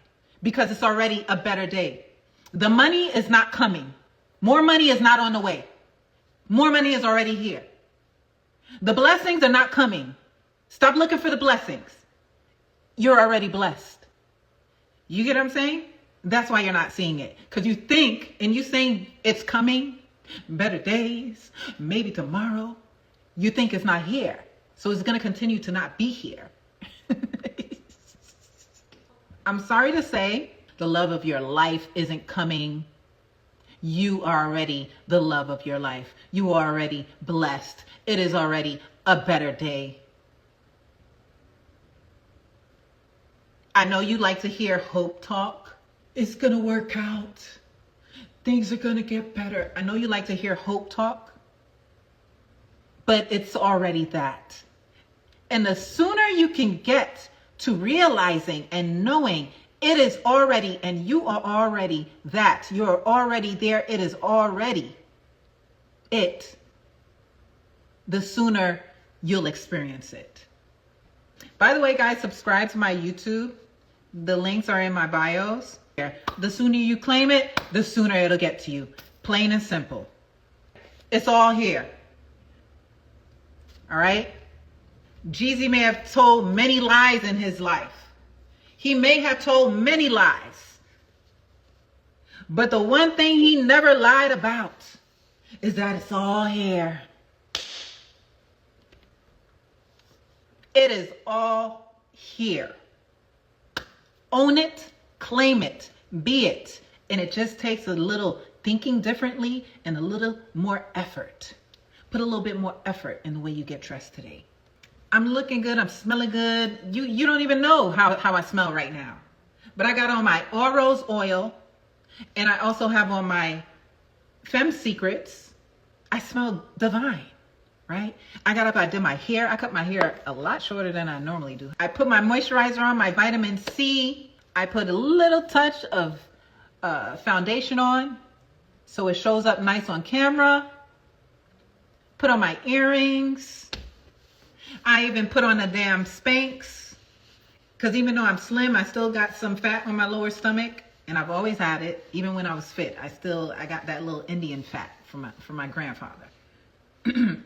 Speaker 1: because it's already a better day. The money is not coming. More money is not on the way. More money is already here. The blessings are not coming. Stop looking for the blessings. You're already blessed. You get what I'm saying? That's why you're not seeing it. Because you think, and you saying it's coming, better days, maybe tomorrow. You think it's not here. So it's going to continue to not be here. I'm sorry to say, the love of your life isn't coming. You are already the love of your life. You are already blessed. It is already a better day. I know you like to hear hope talk. It's going to work out. Things are going to get better. I know you like to hear hope talk. But it's already that. And the sooner you can get to realizing and knowing it is already, and you are already that, you're already there, it is already it, the sooner you'll experience it. By the way, guys, subscribe to my YouTube. The links are in my bios. The sooner you claim it, the sooner it'll get to you. Plain and simple. It's all here. All right? Jeezy may have told many lies in his life. He may have told many lies. But the one thing he never lied about is that it's all here. It is all here. Own it, claim it, be it. And it just takes a little thinking differently and a little more effort. Put a little bit more effort in the way you get dressed today. I'm looking good. I'm smelling good. You don't even know how I smell right now. But I got on my Rose oil. And I also have on my Femme Secrets. I smell divine, right? I got up, I did my hair. I cut my hair a lot shorter than I normally do. I put my moisturizer on, my vitamin C. I put a little touch of foundation on so it shows up nice on camera. Put on my earrings. I even put on the damn Spanx. Because even though I'm slim, I still got some fat on my lower stomach. And I've always had it. Even when I was fit, I got that little Indian fat from my grandfather.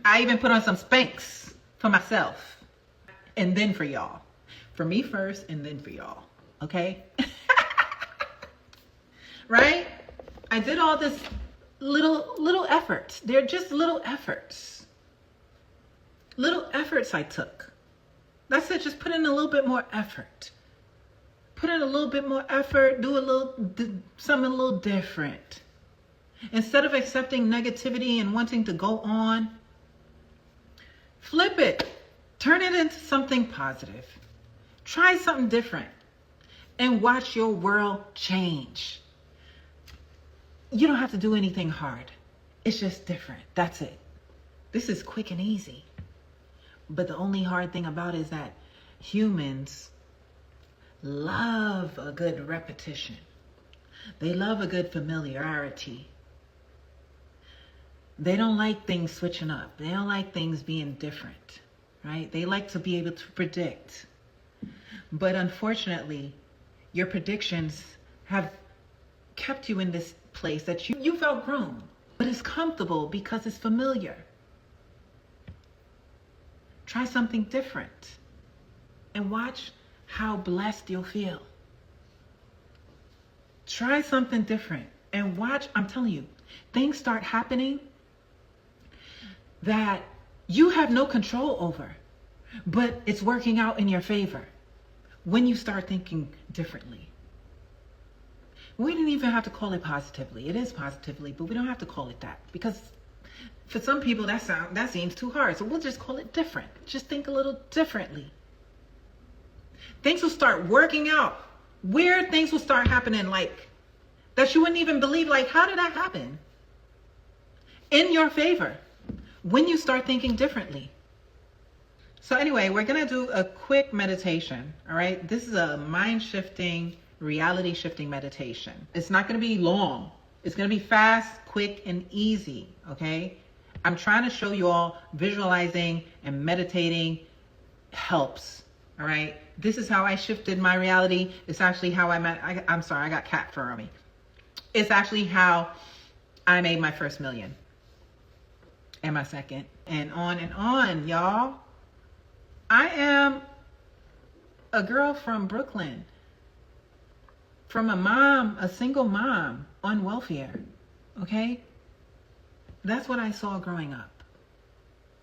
Speaker 1: I even put on some Spanx for myself. And then for y'all. For me first and then for y'all. Okay? right? I did all this little efforts. They're just little efforts. Little efforts I took. That's it. Just put in a little bit more effort. Put in a little bit more effort. Do something a little different. Instead of accepting negativity and wanting to go on, flip it. Turn it into something positive. Try something different and watch your world change. You don't have to do anything hard. It's just different. That's it. This is quick and easy. But the only hard thing about it is that humans love a good repetition. They love a good familiarity. They don't like things switching up. They don't like things being different, right? They like to be able to predict. But unfortunately, your predictions have kept you in this place that you've outgrown, but it's comfortable because it's familiar. Try something different and watch how blessed you'll feel. Try something different and watch, I'm telling you, things start happening that you have no control over, but it's working out in your favor when you start thinking differently. We didn't even have to call it positively. It is positively, but we don't have to call it that because for some people that seems too hard. So we'll just call it different. Just think a little differently. Things will start working out. Weird things will start happening like that you wouldn't even believe. Like, how did that happen? In your favor when you start thinking differently. So anyway, we're going to do a quick meditation. All right. This is a mind shifting, reality shifting meditation. It's not going to be long. It's going to be fast, quick, and easy. Okay. I'm trying to show you all visualizing and meditating helps. All right. This is how I shifted my reality. It's actually how I'm sorry, I got cat fur on me. It's actually how I made my first million and my second and on, y'all. I am a girl from Brooklyn, from a single mom on welfare. Okay. That's what I saw growing up.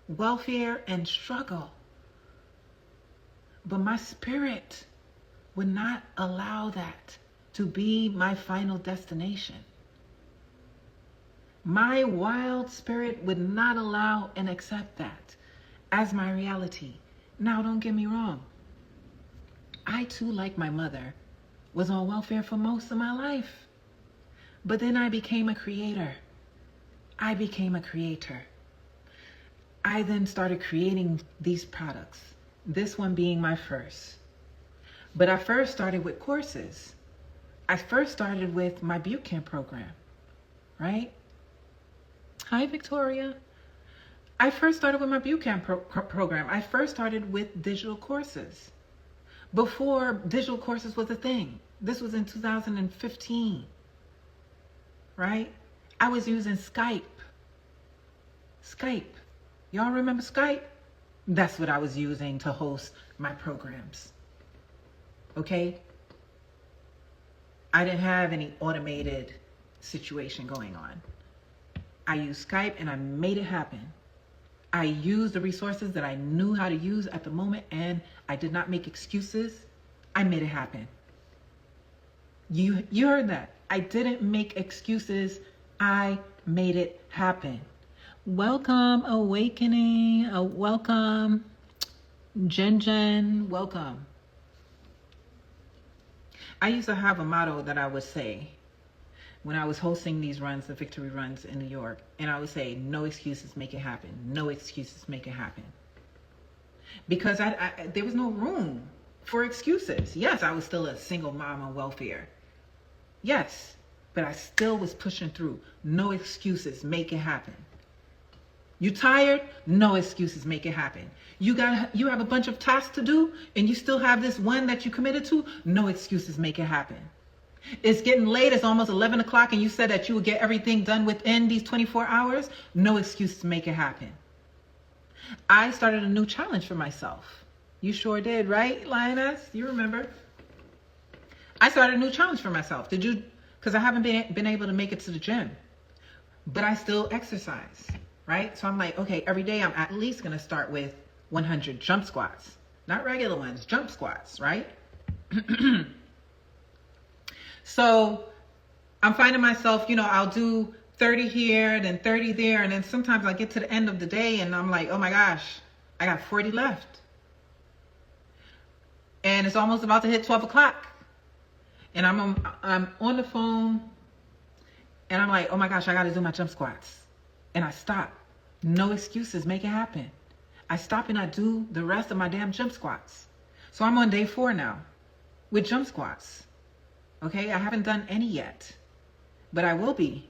Speaker 1: Welfare and struggle. But my spirit would not allow that to be my final destination. My wild spirit would not allow and accept that as my reality. Now, don't get me wrong. I too, like my mother, was on welfare for most of my life. But then I became a creator. I became a creator. I then started creating these products. This one being my first. But I first started with courses. I first started with my boot camp program, right? Hi, Victoria. I first started with my boot camp program. I first started with digital courses. Before digital courses was a thing. This was in 2015, right? I was using Skype. Skype. Y'all remember Skype? That's what I was using to host my programs. Okay? I didn't have any automated situation going on. I used Skype and I made it happen. I used the resources that I knew how to use at the moment and I did not make excuses. I made it happen. You heard that. I didn't make excuses. I made it happen. Welcome, Awakening. Welcome, Jen. Welcome. I used to have a motto that I would say when I was hosting these runs, the victory runs in New York. And I would say, no excuses, make it happen. No excuses, make it happen. Because there was no room for excuses. Yes, I was still a single mom on welfare. Yes, but I still was pushing through. No excuses, make it happen. You tired? No excuses, make it happen. You have a bunch of tasks to do and you still have this one that you committed to? No excuses, make it happen. It's getting late, it's almost 11 o'clock and you said that you would get everything done within these 24 hours? No excuses, make it happen. I started a new challenge for myself. You sure did, right, Lioness? You remember? I started a new challenge for myself to because I haven't been able to make it to the gym, but I still exercise, right? So I'm like, okay, every day I'm at least going to start with 100 jump squats, not regular ones, jump squats, right? So I'm finding myself, I'll do 30 here, then 30 there. And then sometimes I get to the end of the day and I'm like, oh my gosh, I got 40 left. And it's almost about to hit 12 o'clock. And I'm on the phone and I'm like, oh my gosh, I got to do my jump squats. And I stop. No excuses. Make it happen. I stop and I do the rest of my damn jump squats. So I'm on day 4 now with jump squats. Okay, I haven't done any yet, but I will be.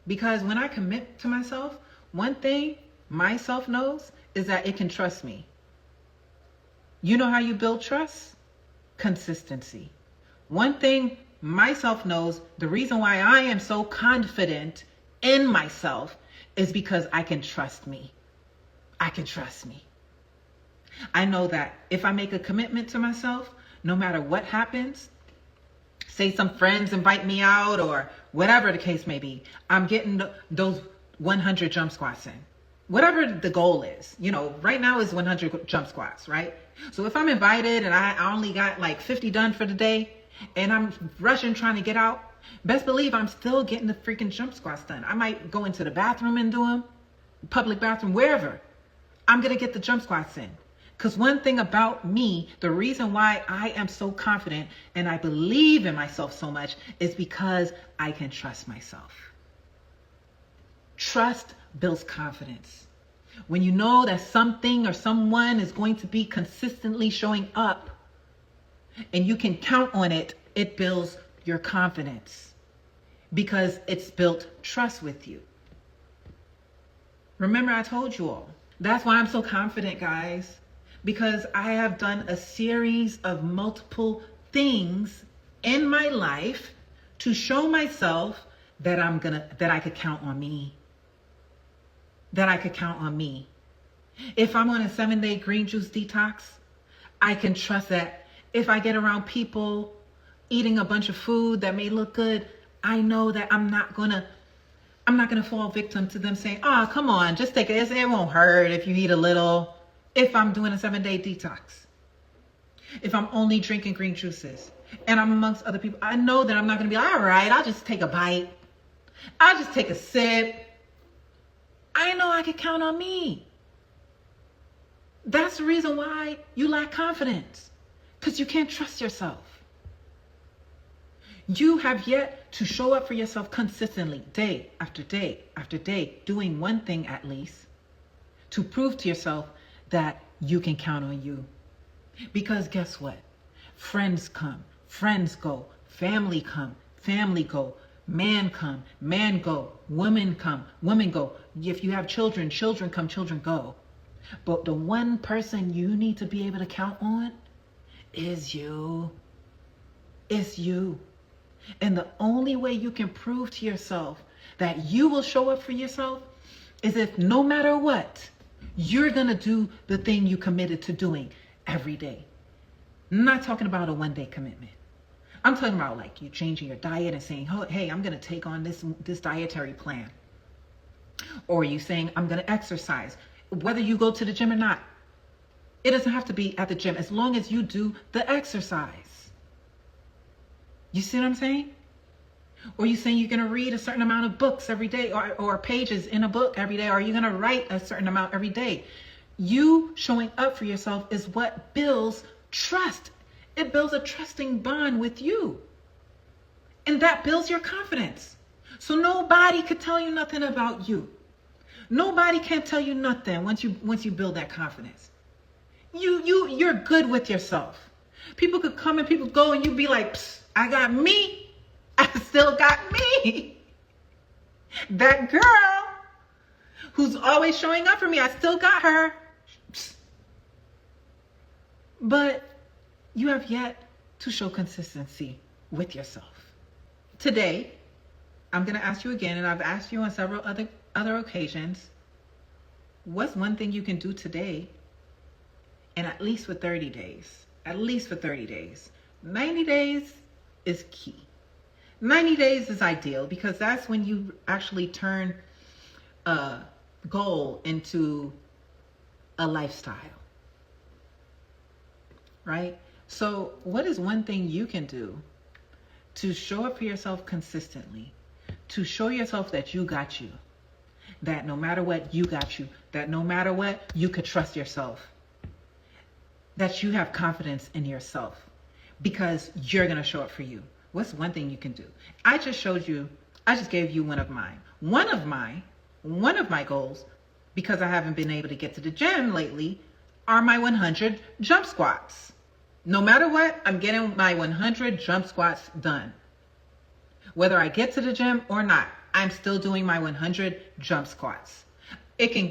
Speaker 1: Because when I commit to myself, one thing myself knows is that it can trust me. You know how you build trust? Consistency. One thing myself knows, the reason why I am so confident in myself is because I can trust me. I can trust me. I know that if I make a commitment to myself, no matter what happens, say some friends invite me out or whatever the case may be, I'm getting those 100 jump squats in. Whatever the goal is, right now is 100 jump squats, right? So if I'm invited and I only got like 50 done for the day and I'm rushing trying to get out, best believe I'm still getting the freaking jump squats done. I might go into the bathroom and do them, public bathroom, wherever. I'm going to get the jump squats in. Because one thing about me, the reason why I am so confident and I believe in myself so much is because I can trust myself. Trust builds confidence. When you know that something or someone is going to be consistently showing up and you can count on it, it builds your confidence because it's built trust with you. Remember, I told you all. That's why I'm so confident, guys. Because I have done a series of multiple things in my life to show myself that I could count on me. That I could count on me. If I'm on a 7-day green juice detox, I can trust that if I get around people eating a bunch of food that may look good, I know that I'm not gonna fall victim to them saying, oh, come on, just take it. It won't hurt if you eat a little. If I'm doing a 7-day detox, if I'm only drinking green juices and I'm amongst other people, I know that I'm not going to be all right, I'll just take a bite. I'll just take a sip. I know I can count on me. That's the reason why you lack confidence, because you can't trust yourself. You have yet to show up for yourself consistently, day after day after day, doing one thing at least to prove to yourself that you can count on you. Because guess what? Friends come, friends go, family come, family go, man come, man go, women come, women go. If you have children, children come, children go. But the one person you need to be able to count on is you. It's you. And the only way you can prove to yourself that you will show up for yourself is if no matter what, you're going to do the thing you committed to doing every day. I'm not talking about a 1-day commitment. I'm talking about like you changing your diet and saying, oh, hey, I'm going to take on this dietary plan. Or you saying, I'm going to exercise, whether you go to the gym or not. It doesn't have to be at the gym as long as you do the exercise. You see what I'm saying? Or you saying you're going to read a certain amount of books every day or pages in a book every day, or you're going to write a certain amount every day. You showing up for yourself is what builds trust. It builds a trusting bond with you. And that builds your confidence. So nobody could tell you nothing about you. Nobody can tell you nothing once you build that confidence. You're good with yourself. People could come and people go and you be like, I got me. I still got me. That girl who's always showing up for me, I still got her. But you have yet to show consistency with yourself. Today, I'm going to ask you again, and I've asked you on several other occasions, what's one thing you can do today and at least for 30 days? At least for 30 days. 90 days is key. 90 days is ideal because that's when you actually turn a goal into a lifestyle, right? So what is one thing you can do to show up for yourself consistently, to show yourself that you got you, that no matter what, you got you, that no matter what, you could trust yourself, that you have confidence in yourself because you're going to show up for you? What's one thing you can do? I just gave you one of mine. One of my goals, because I haven't been able to get to the gym lately, are my 100 jump squats. No matter what, I'm getting my 100 jump squats done. Whether I get to the gym or not, I'm still doing my 100 jump squats. It can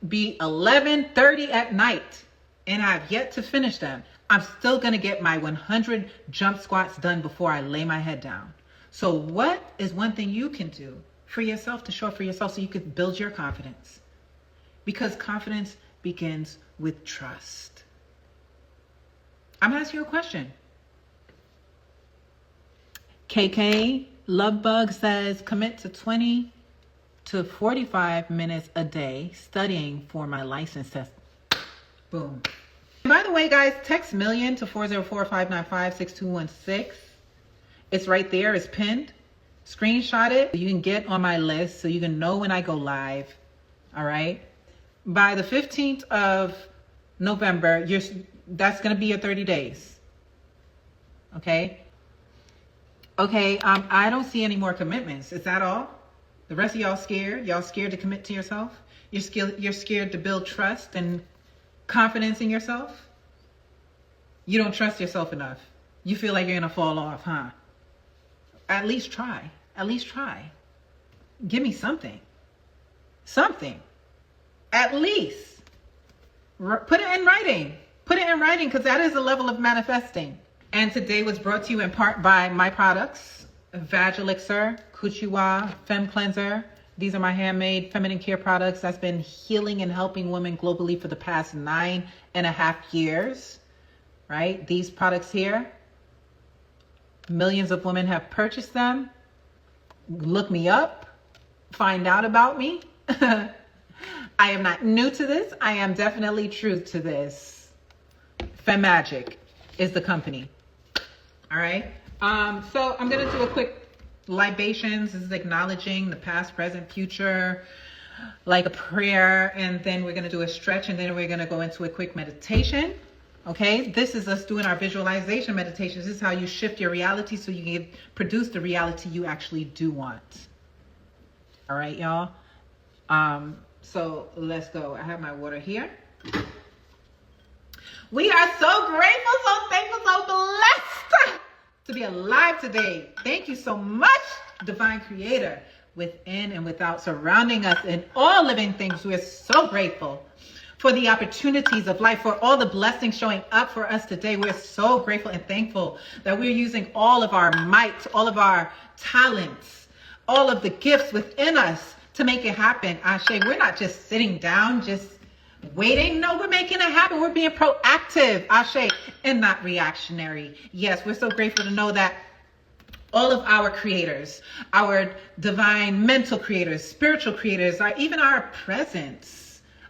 Speaker 1: be 11:30 at night and I've yet to finish them. I'm still going to get my 100 jump squats done before I lay my head down. So what is one thing you can do for yourself to show up for yourself so you can build your confidence? Because confidence begins with trust. I'm going to ask you a question. KK Lovebug says, commit to 20 to 45 minutes a day studying for my license test. Boom. By the way, guys, text million to 404-595-6216. It's right there. It's pinned. Screenshot it. You can get on my list so you can know when I go live. All right. By the 15th of November, that's going to be your 30 days. Okay. Okay. I don't see any more commitments. Is that all? The rest of y'all scared? Y'all scared to commit to yourself? You're scared to build trust and confidence in yourself? You don't trust yourself enough. You feel like you're going to fall off, huh? At least try. At least try. Give me something. Something. At least. Put it in writing. Put it in writing because that is a level of manifesting. And today was brought to you in part by my products. Vag Elixir, RICHTUAL, Femme Cleanser. These are my handmade feminine care products that's been healing and helping women globally for the past 9.5 years, right? These products here, millions of women have purchased them. Look me up, find out about me. I am not new to this. I am definitely true to this. FEMMAGIC is the company. All right. So I'm going to do a quick libations. This is acknowledging the past, present, future, like a prayer. And then we're going to do a stretch and then we're going to go into a quick meditation. Okay. This is us doing our visualization meditations. This is how you shift your reality so you can produce the reality you actually do want. All right, y'all. So let's go. I have my water here. We are so grateful, so thankful, so blessed to be alive today. Thank you so much, Divine Creator, within and without, surrounding us in all living things. We're so grateful for the opportunities of life, for all the blessings showing up for us today. We're so grateful and thankful that we're using all of our might, all of our talents, all of the gifts within us to make it happen. Ashe, we're not just sitting down, just waiting. No, we're making it happen. We're being proactive, Ashe, and not reactionary. Yes, we're so grateful to know that all of our creators, our divine mental creators, spiritual creators, even our presence,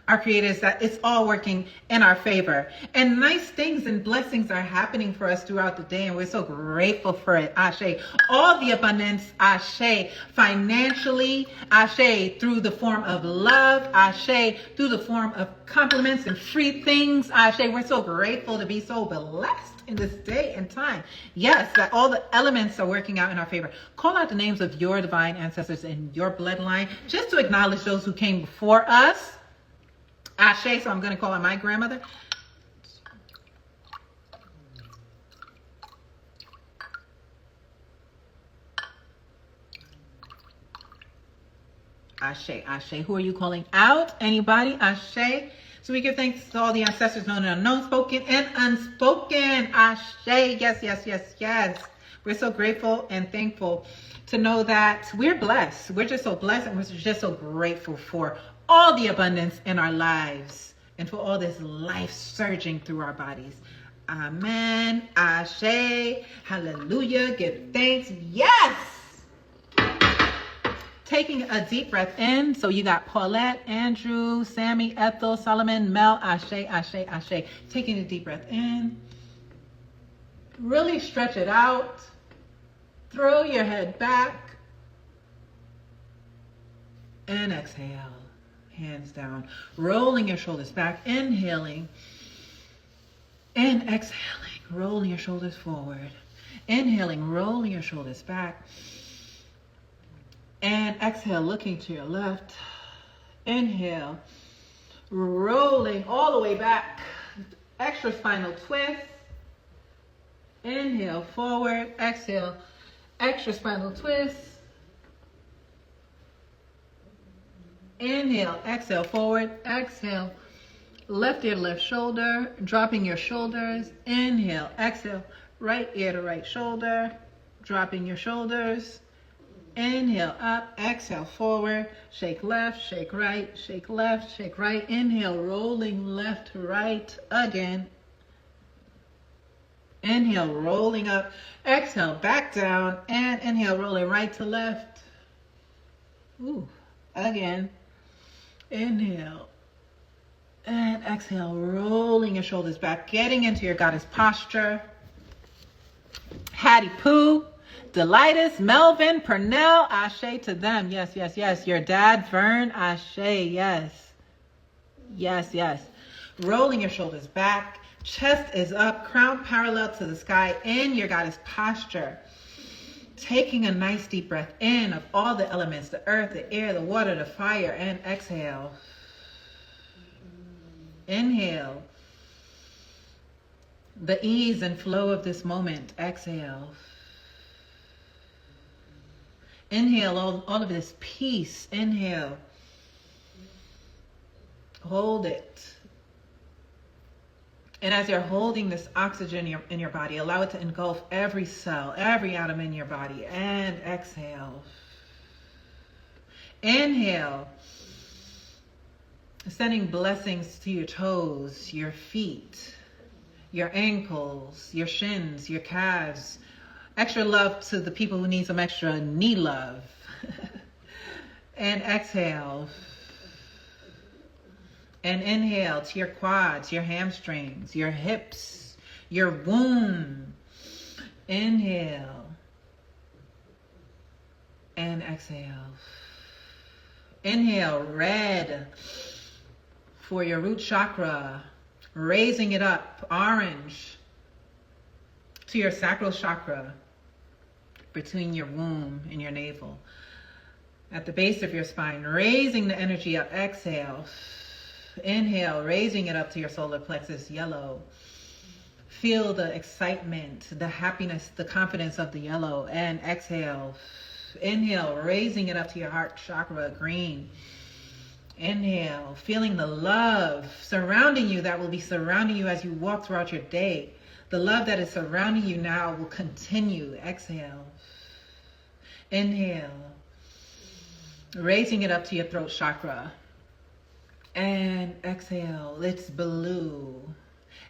Speaker 1: our creators, that it's all working in our favor. And nice things and blessings are happening for us throughout the day. And we're so grateful for it. Ashe. All the abundance, Ashe. Financially, Ashe. Through the form of love, Ashe. Through the form of compliments and free things, Ashe. We're so grateful to be so blessed in this day and time. Yes, that all the elements are working out in our favor. Call out the names of your divine ancestors in your bloodline just to acknowledge those who came before us. Ashe, so I'm going to call on my grandmother. Ashe, Ashe. Who are you calling out? Anybody? Ashe. So we give thanks to all the ancestors known and unknown, spoken and unspoken. Ashe. Yes, yes, yes, yes. We're so grateful and thankful to know that we're blessed. We're just so blessed and we're just so grateful for all the abundance in our lives and for all this life surging through our bodies. Amen. Ashe. Hallelujah. Give thanks. Yes. Taking a deep breath in. So you got Paulette, Andrew, Sammy, Ethel, Solomon, Mel. Ashe, ashe, ashe. Taking a deep breath in. Really stretch it out. Throw your head back. And exhale. Hands down. Rolling your shoulders back. Inhaling. And exhaling. Rolling your shoulders forward. Inhaling. Rolling your shoulders back. And exhale. Looking to your left. Inhale. Rolling all the way back. Extra spinal twist. Inhale. Forward. Exhale. Extra spinal twist. Inhale, exhale, forward, exhale, left ear to left shoulder, dropping your shoulders. Inhale, exhale, right ear to right shoulder, dropping your shoulders. Inhale, up, exhale, forward, shake left, shake right, shake left, shake right. Inhale, rolling left, right again. Inhale, rolling up, exhale, back down, and inhale, rolling right to left. Ooh, again. Inhale and exhale, rolling your shoulders back, getting into your goddess posture. Hattie Pooh, Delightus, Melvin, Pernell, ashe to them. Yes, yes, yes. Your dad, Vern, ashe, yes. Yes, yes. Rolling your shoulders back, chest is up, crown parallel to the sky in your goddess posture. Taking a nice deep breath in of all the elements, the earth, the air, the water, the fire, and exhale. Inhale. The ease and flow of this moment. Exhale. Inhale all of this peace. Inhale. Hold it. And as you're holding this oxygen in your body, allow it to engulf every cell, every atom in your body. And exhale. Inhale. Sending blessings to your toes, your feet, your ankles, your shins, your calves. Extra love to the people who need some extra knee love. And exhale. And inhale to your quads, your hamstrings, your hips, your womb. Inhale. And exhale. Inhale, red for your root chakra. Raising it up, orange, to your sacral chakra between your womb and your navel. At the base of your spine, raising the energy up. Exhale. Inhale, raising it up to your solar plexus, yellow. Feel the excitement, the happiness, the confidence of the yellow. And exhale. Inhale, raising it up to your heart chakra, green. Inhale, feeling the love surrounding you that will be surrounding you as you walk throughout your day. The love that is surrounding you now will continue. Exhale. Inhale, raising it up to your throat chakra. And exhale, it's blue.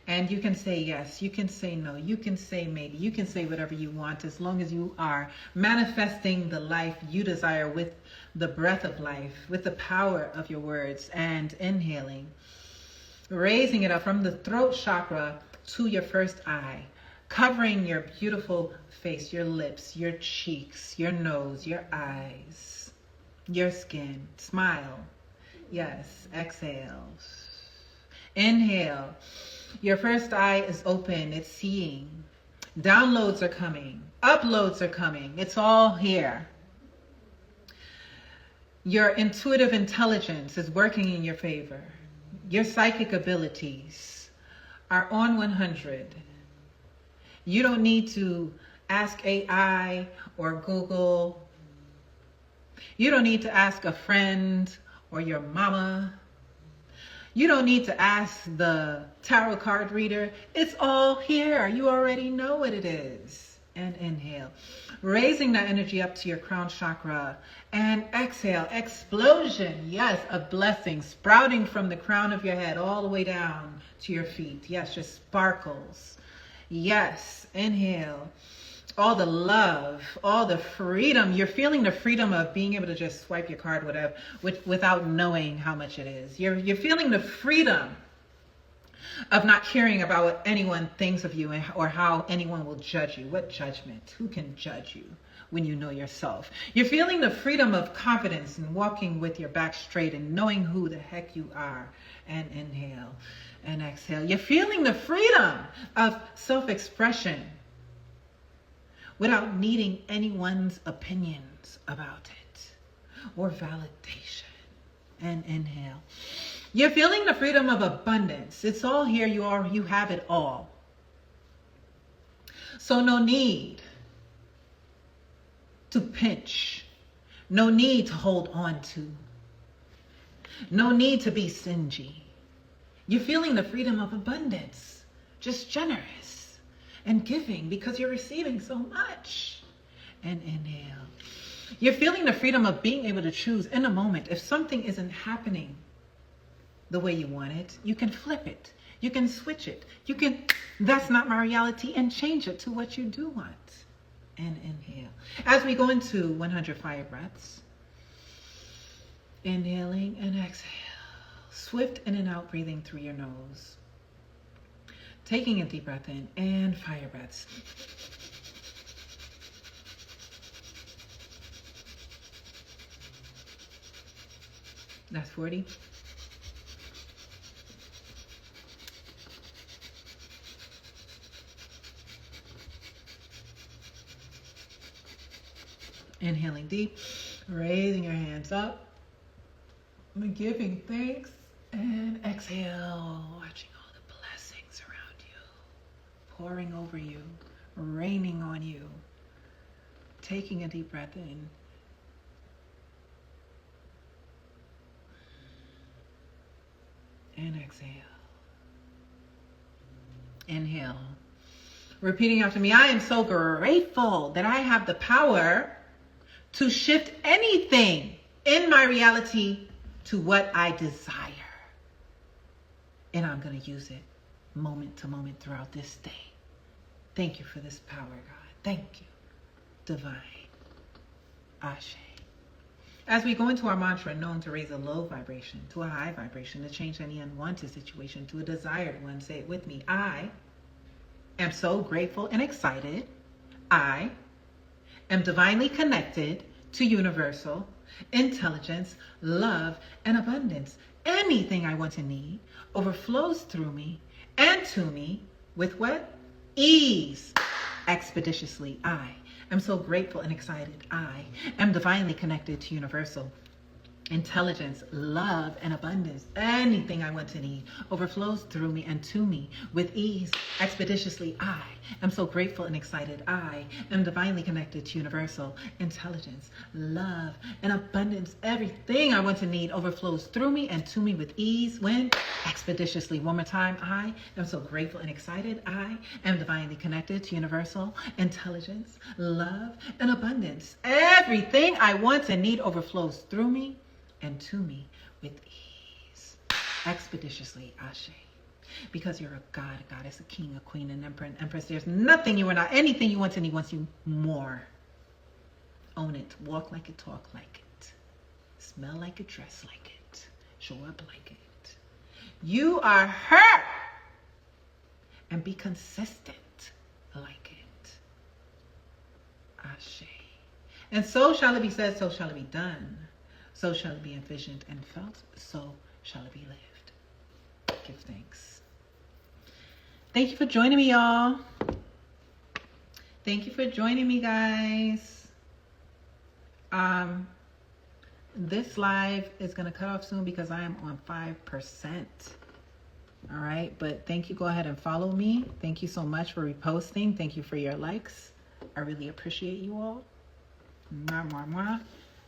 Speaker 1: And you can say yes, you can say no, you can say maybe, you can say whatever you want as long as you are manifesting the life you desire with the breath of life, with the power of your words. And inhaling, raising it up from the throat chakra to your first eye, covering your beautiful face, your lips, your cheeks, your nose, your eyes, your skin. Smile. Yes, exhale. Inhale. Your first eye is open. It's seeing. Downloads are coming. Uploads are coming. It's all here. Your intuitive intelligence is working in your favor. Your psychic abilities are on 100. You don't need to ask AI or Google. You don't need to ask a friend or your mama. You don't need to ask the tarot card reader. It's all here. You already know what it is. And inhale, raising that energy up to your crown chakra. And exhale, explosion. Yes, a blessing sprouting from the crown of your head all the way down to your feet. Yes, just sparkles Yes, inhale. All the love, all the freedom. You're feeling the freedom of being able to just swipe your card, whatever, without knowing how much it is. You're feeling the freedom of not caring about what anyone thinks of you or how anyone will judge you. What judgment? Who can judge you when you know yourself? You're feeling the freedom of confidence and walking with your back straight and knowing who the heck you are. And inhale and exhale. You're feeling the freedom of self-expression without needing anyone's opinions about it or validation. And inhale. You're feeling the freedom of abundance. It's all here. You have it all. So no need to pinch. No need to hold on to. No need to be stingy. You're feeling the freedom of abundance. Just generous and giving because you're receiving so much. And inhale. You're feeling the freedom of being able to choose in a moment. If something isn't happening the way you want it, you can flip it. You can switch it. You can, that's not my reality, and change it to what you do want. And inhale. As we go into 100 fire breaths, inhaling and exhale. Swift in and out breathing through your nose. Taking a deep breath in and fire breaths. That's 40. Inhaling deep, raising your hands up, giving thanks, and exhale, watching all the blessings around you, pouring over you, raining on you. Taking a deep breath in. And exhale. Inhale. Repeating after me, I am so grateful that I have the power to shift anything in my reality to what I desire. And I'm going to use it moment to moment throughout this day. Thank you for this power, God. Thank you. Divine. Ashe. As we go into our mantra, known to raise a low vibration to a high vibration, to change any unwanted situation to a desired one, say it with me. I am so grateful and excited. I am divinely connected to universal intelligence, love, and abundance. Anything I want to need overflows through me and to me with what? Ease. Expeditiously. I am so grateful and excited. I am divinely connected to universal intelligence, love, and abundance. Anything I want to need overflows through me and to me with ease. Expeditiously. I am so grateful and excited. I am divinely connected to universal intelligence, love, and abundance. Everything I want to need overflows through me and to me with ease. When? Expeditiously. One more time. I am so grateful and excited. I am divinely connected to universal intelligence, love, and abundance. Everything I want to need overflows through me and to me with ease. Expeditiously. Ashe. Because you're a God, a goddess, a king, a queen, an emperor, an empress. There's nothing you are not. Anything you want to need wants you more. Own it. Walk like it. Talk like it. Smell like it. Dress like it. Show up like it. You are her. And be consistent like it. Ashe. And so shall it be said, so shall it be done. So shall it be envisioned and felt, so shall it be lived. Give thanks. Thank you for joining me, y'all. Thank you for joining me, guys. This live is going to cut off soon because I am on 5%. All right, but thank you. Go ahead and follow me. Thank you so much for reposting. Thank you for your likes. I really appreciate you all. Mwah, mwah, mwah.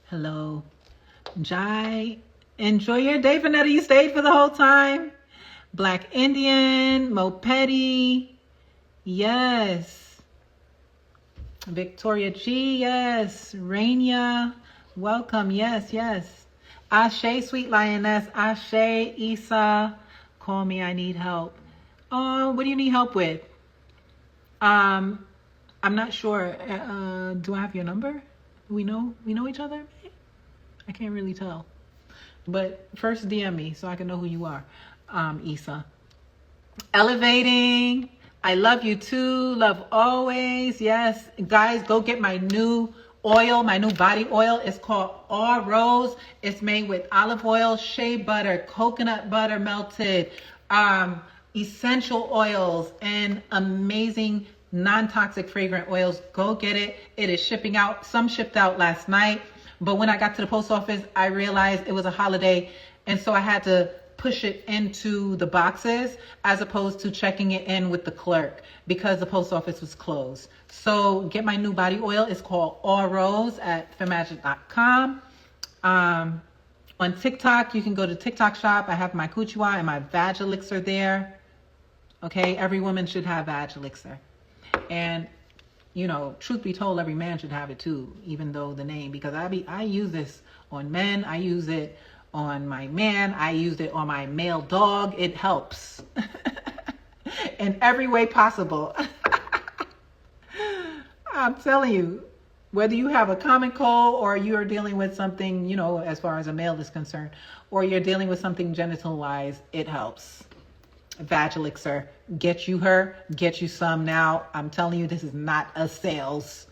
Speaker 1: Hello. Jai, enjoy your day, Vanetta. You stayed for the whole time. Black Indian, Mopedi, yes. Victoria G, yes. Rainia, welcome, yes, yes. Ashe, sweet lioness. Ashe, Isa, call me, I need help. Oh, what do you need help with? I'm not sure. Do I have your number? We know each other? I can't really tell. But first DM me so I can know who you are, Issa. Elevating. I love you too. Love always. Yes. Guys, go get my new oil, my new body oil. It's called All Rose. It's made with olive oil, shea butter, coconut butter melted, essential oils, and amazing non-toxic fragrant oils. Go get it. It is shipping out. Some shipped out last night, but when I got to the post office, I realized it was a holiday, and so I had to push it into the boxes as opposed to checking it in with the clerk because the post office was closed. So get my new body oil. It's called All Rose at FEMMAGIC.com. On TikTok, you can go to TikTok shop. I have my RICHTUAL and my Vag Elixir there. Okay, every woman should have Vag Elixir. And, you know, truth be told, every man should have it too, even though the name, because I use this on men. I use it on my man. I used it on my male dog. It helps in every way possible. I'm telling you, whether you have a common cold or you're dealing with something, you know, as far as a male is concerned, or you're dealing with something genital wise, it helps. Vag Elixir, get you her, get you some now. I'm telling you, this is not a sales.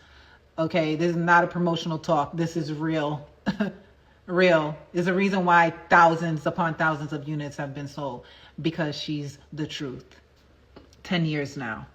Speaker 1: Okay, this is not a promotional talk. This is real. Real. There's a reason why thousands upon thousands of units have been sold, because she's the truth. 10 years now.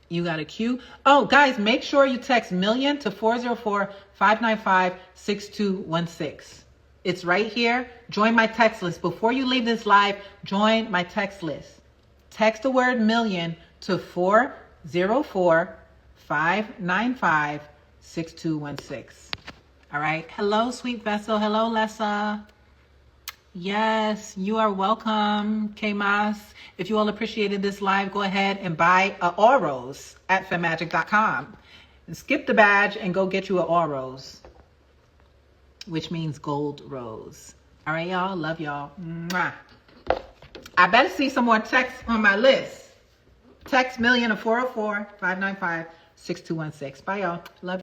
Speaker 1: You got a cue? Oh, guys, make sure you text million to 404-595-6216. It's right here. Join my text list. Before you leave this live, join my text list. Text the word million to 404-595-6216. All right. Hello, sweet vessel. Hello, Lessa. Yes, you are welcome, K-Mas. If you all appreciated this live, go ahead and buy a All Rose at FEMMAGIC.com. And skip the badge and go get you an All Rose, which means gold rose. All right, y'all. Love y'all. Mwah. I better see some more texts on my list. Text million to 404-595-6216. Bye, y'all. Love you.